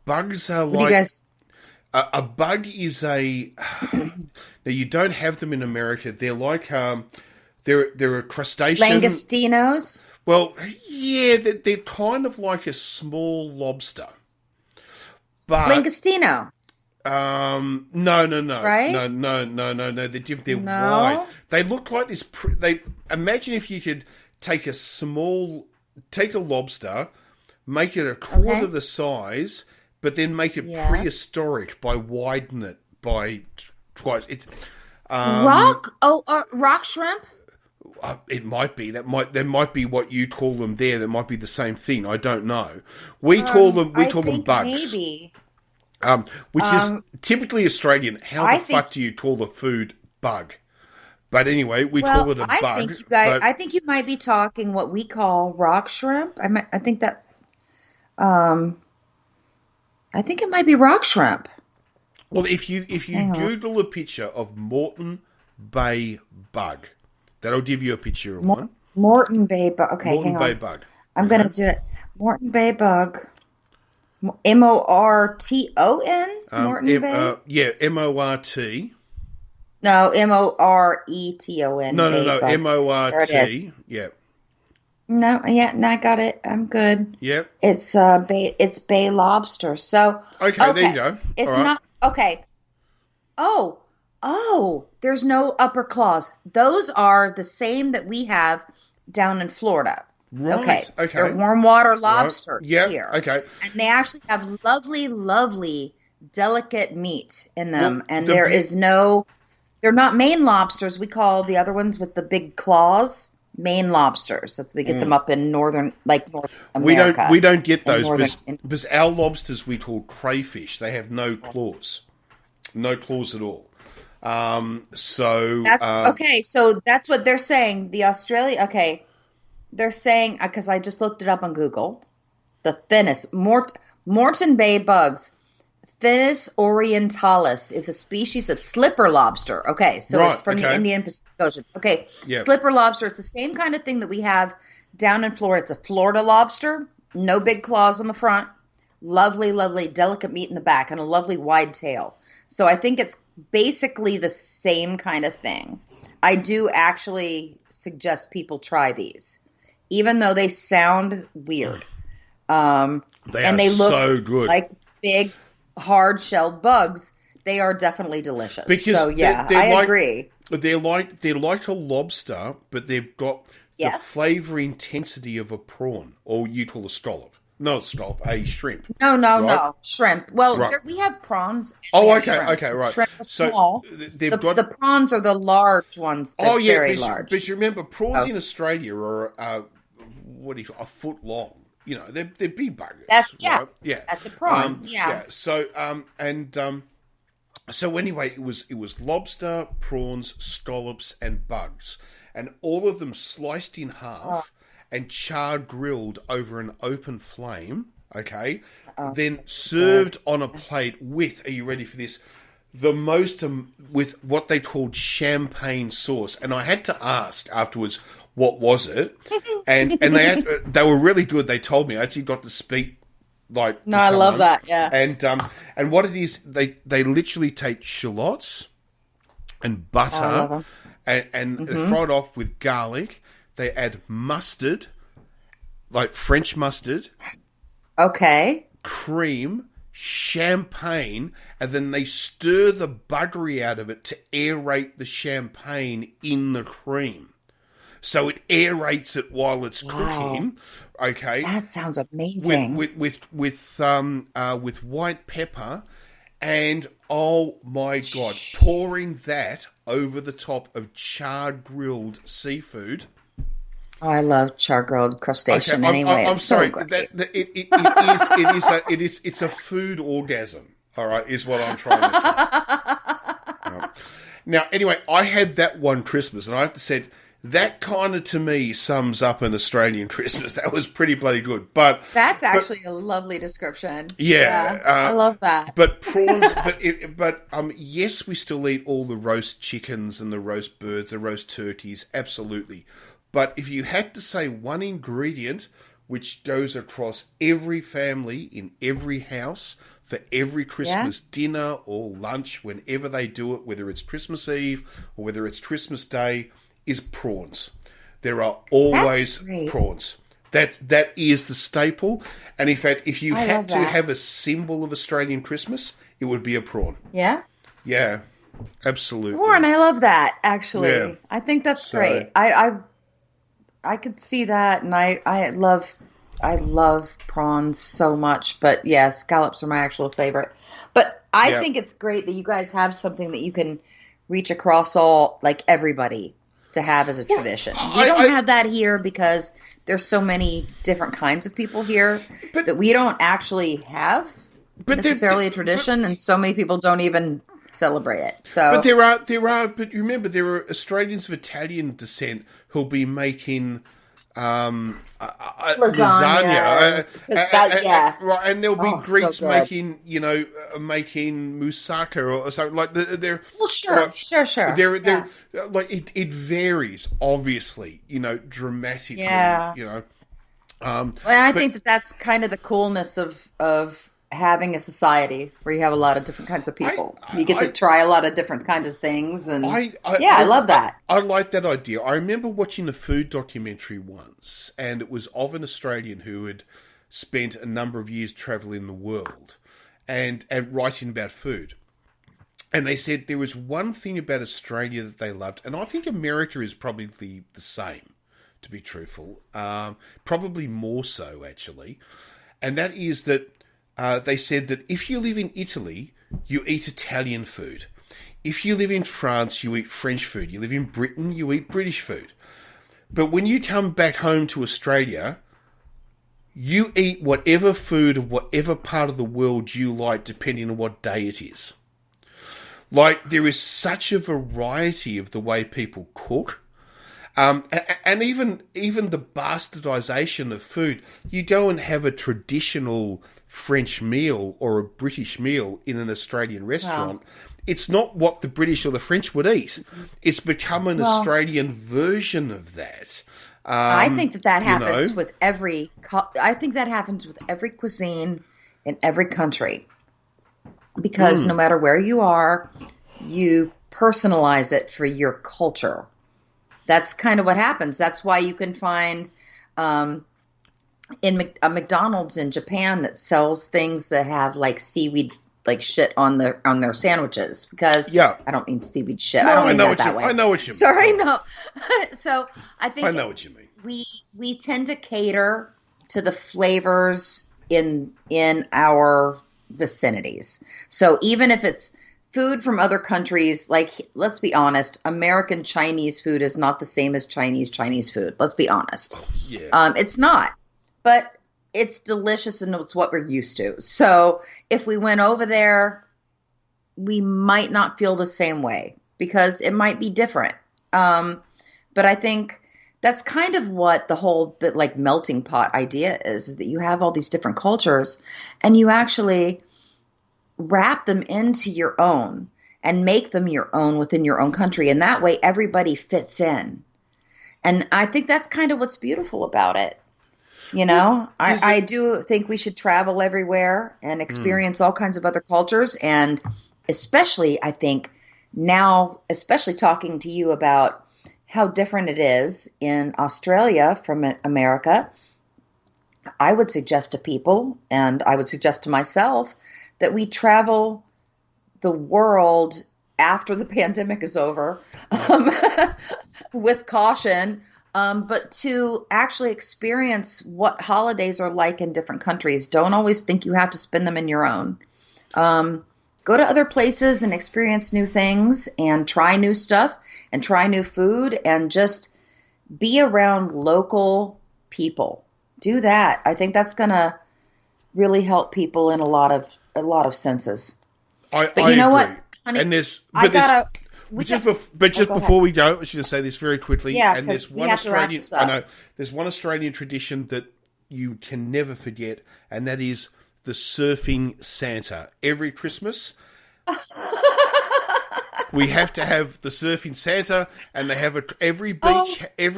like a bug is a. Now you don't have them in America. They're like They're a crustacean. Langostinos? Well, yeah, they're kind of like a small lobster. But Langostino? No. Right? No. They're different. They're wide. They look like this. Imagine if you could take a lobster, make it a quarter the size, but then make it prehistoric by widen it by twice. It's rock shrimp. It might be that might be what you call them there. That might be the same thing. I don't know. We call them bugs. Maybe. Which is typically Australian. How the fuck do you call the food bug? But anyway, we call it a bug. I think you might be talking what we call rock shrimp. I think it might be rock shrimp. Well, if you Google a picture of Moreton Bay bug, that'll give you a picture of one. Moreton Bay bug. Okay, Moreton Bay bug. I'm going to do it. Moreton Bay bug. Morton? Moreton Bay? Yeah, M-O-R-T. No, Moreton. No, M-O-R-T. Yeah. No, yeah, no, I got it. I'm good. Yep. It's bay lobster. So Okay, there you go. It's All right. not okay. Oh, there's no upper claws. Those are the same that we have down in Florida. Right. Okay. They're warm water lobsters Yeah. here. Okay. And they actually have lovely, lovely, delicate meat in them. Well, and they're not Maine lobsters. We call the other ones with the big claws Maine lobsters. That's they get them up in North America. We don't get those because our lobsters we call crayfish. They have no claws. No claws at all. So that's what they're saying. They're saying, because I just looked it up on Google, the thinnest Moreton Bay bugs, Thinnus orientalis is a species of slipper lobster. Okay, so it's from the Indian Pacific Ocean. Okay, yep. Slipper lobster is the same kind of thing that we have down in Florida. It's a Florida lobster, no big claws on the front, lovely, lovely, delicate meat in the back, and a lovely wide tail. So I think it's basically the same kind of thing. I do actually suggest people try these, even though they sound weird. They look so good, like big, hard-shelled bugs. They are definitely delicious. Because I agree. They're like a lobster, but they've got the flavor intensity of a prawn, or you call a scallop. Not a scallop, a shrimp. No, shrimp. Well, we have prawns. Okay, right. Shrimp are small. The prawns are the large ones. Very large. But you remember, prawns in Australia are a foot long. You know, they're big buggers. Right? Yeah. That's a prawn. So anyway, it was lobster, prawns, scallops, and bugs, and all of them sliced in half and char grilled over an open flame. Okay, then served on a plate with. Are you ready for this? The most with what they called champagne sauce, and I had to ask afterwards, what was it? And they were really good. They told me I actually got to speak to someone. I love that. Yeah. And what it is, they literally take shallots and butter and fry it off with garlic. They add mustard, like French mustard. Okay. Cream, champagne, and then they stir the buggery out of it to aerate the champagne in the cream. So it aerates it while it's cooking. Okay, that sounds amazing. With white pepper, and oh my god, pouring that over the top of char grilled seafood. Oh, I love char grilled crustacean. Okay, anyway, I'm sorry. So It's a food orgasm. All right, is what I'm trying to say. Right. Now, anyway, I had that one Christmas, and I have to say that kind of to me sums up an Australian Christmas. That was pretty bloody good. But that's actually a lovely description. Yeah, I love that. But prawns. Yes, we still eat all the roast chickens and the roast birds, the roast turkeys. Absolutely. But if you had to say one ingredient which goes across every family in every house for every Christmas dinner or lunch, whenever they do it, whether it's Christmas Eve or whether it's Christmas Day, is prawns. There are always prawns. That is the staple. And in fact, if you had to have a symbol of Australian Christmas, it would be a prawn. Yeah? Yeah, absolutely. Warren, I love that, actually. Yeah. I think that's great. I could see that, and I love prawns so much. But yeah, scallops are my actual favorite. But I think it's great that you guys have something that you can reach across everybody to have as a tradition. We don't have that here because there's so many different kinds of people here that we don't actually have necessarily a tradition, and so many people don't even celebrate it. So, but there are. But remember, there are Australians of Italian descent who'll be making lasagna. Right, and there'll be Greeks making moussaka or something like they're. Well, sure. They're it varies, obviously, dramatically. Yeah. And I think that's kind of the coolness of having a society where you have a lot of different kinds of people. You get to try a lot of different kinds of things, and I love that. I like that idea. I remember watching a food documentary once, and it was of an Australian who had spent a number of years travelling the world and writing about food. And they said there was one thing about Australia that they loved, and I think America is probably the same, to be truthful. Probably more so, actually. And that is that they said that if you live in Italy, you eat Italian food. If you live in France, you eat French food. You live in Britain, you eat British food. But when you come back home to Australia, you eat whatever food of whatever part of the world you like, depending on what day it is. Like, there is such a variety of the way people cook. And even the bastardization of food. You go and have a traditional French meal or a British meal in an Australian restaurant. Wow. It's not what the British or the French would eat. It's become an Australian version of that. I think that happens with every. I think that happens with every cuisine in every country, because no matter where you are, you personalize it for your culture. That's kind of what happens. That's why you can find in a McDonald's in Japan that sells things that have like seaweed, like shit on their sandwiches. Because I don't mean seaweed shit. No, I don't mean know that way. I know what you mean. Sorry, no. So I think I know what you mean. We tend to cater to the flavors in our vicinities. So even if it's food from other countries, like, let's be honest, American Chinese food is not the same as Chinese food. Let's be honest. Yeah. It's not. But it's delicious and it's what we're used to. So if we went over there, we might not feel the same way because it might be different. But I think that's kind of what the whole bit like melting pot idea is that you have all these different cultures and you actually wrap them into your own and make them your own within your own country. And that way everybody fits in. And I think that's kind of what's beautiful about it. You know, I do think we should travel everywhere and experience all kinds of other cultures. And especially, I think now, especially talking to you about how different it is in Australia from America, I would suggest to people, and I would suggest to myself, that we travel the world after the pandemic is over with caution, but to actually experience what holidays are like in different countries. Don't always think you have to spend them in your own. Go to other places and experience new things and try new stuff and try new food and just be around local people. Do that. I think that's going to really help people in a lot of senses. I you know agree. What, honey? And before we go, I was going to say this very quickly. Yeah, and there's one Australian. I know there's one Australian tradition that you can never forget, and that is the surfing Santa. Every Christmas, we have to have the surfing Santa, and they have every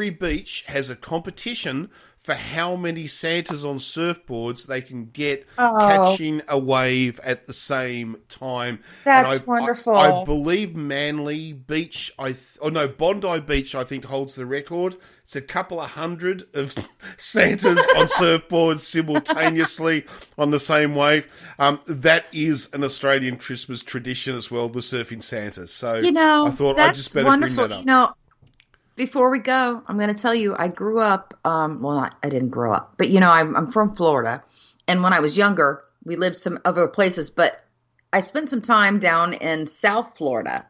beach has a competition for how many Santas on surfboards they can get catching a wave at the same time. That's wonderful. I believe Manly Beach, Bondi Beach, I think holds the record. It's a couple of hundred of Santas on surfboards simultaneously on the same wave. That is an Australian Christmas tradition as well, the surfing Santa. So I thought I just better bring that up. You know, before we go, I'm going to tell you, I grew up, I didn't grow up, but I'm from Florida. And when I was younger, we lived some other places, but I spent some time down in South Florida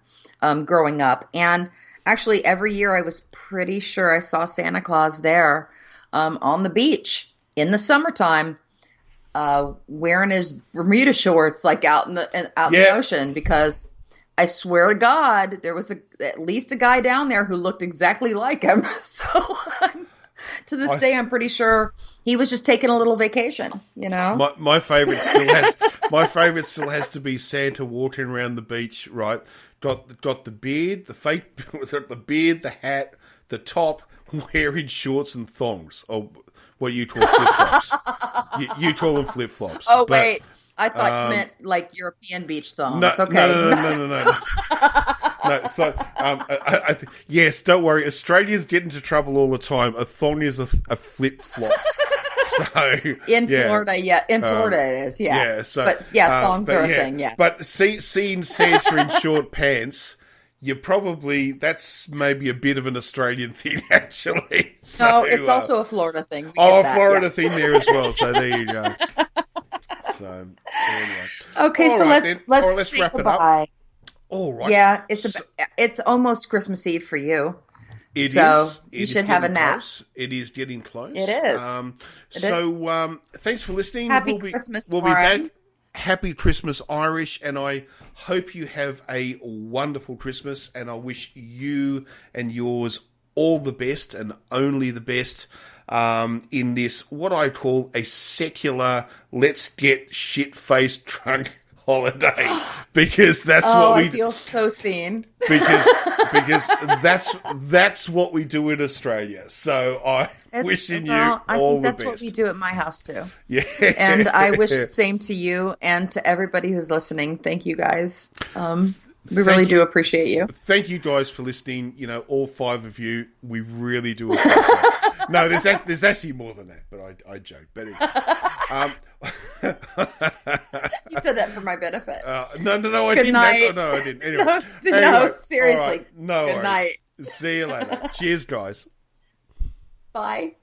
growing up. And actually every year I was pretty sure I saw Santa Claus there on the beach in the summertime wearing his Bermuda shorts like out in the ocean, because I swear to God, there was at least a guy down there who looked exactly like him. So to this day, I'm pretty sure he was just taking a little vacation. You know, my favorite still has to be Santa walking around the beach. Right, got the beard, the beard, the hat, the top, wearing shorts and thongs. Or what you call flip flops. you call them flip flops. Wait. I thought you meant like European beach thongs. No, okay. No. No, so, yes, don't worry. Australians get into trouble all the time. A thong is a flip-flop. So in Florida, in Florida it is, So, but thongs are a thing, But seeing Santa in short pants, that's maybe a bit of an Australian thing, actually. So, no, it's also a Florida thing. A Florida thing there as well. So there you go. So anyway, okay, all so right, let's say wrap goodbye. It up. All right. Yeah, it's almost Christmas Eve for you. It so is. You should have a nap. Close. It is getting close. It is. Thanks for listening. Happy Christmas, we'll be back. Happy Christmas, Irish, and I hope you have a wonderful Christmas, and I wish you and yours all the best and only the best in this, what I call a secular, let's get shit-faced drunk holiday, because that's what we. I feel so seen. Because that's what we do in Australia. So wishing you all the best. I think that's what we do at my house too. Yeah, and I wish the same to you and to everybody who's listening. Thank you guys. We really do appreciate you. Thank you guys for listening. All 5 of you, we really do appreciate it. No, there's actually more than that, but I joke. But anyway. You said that for my benefit. No, I Good didn't. Night. No, I didn't. Anyway, no, seriously. Right. No Good worries. night. See you later. Cheers, guys. Bye.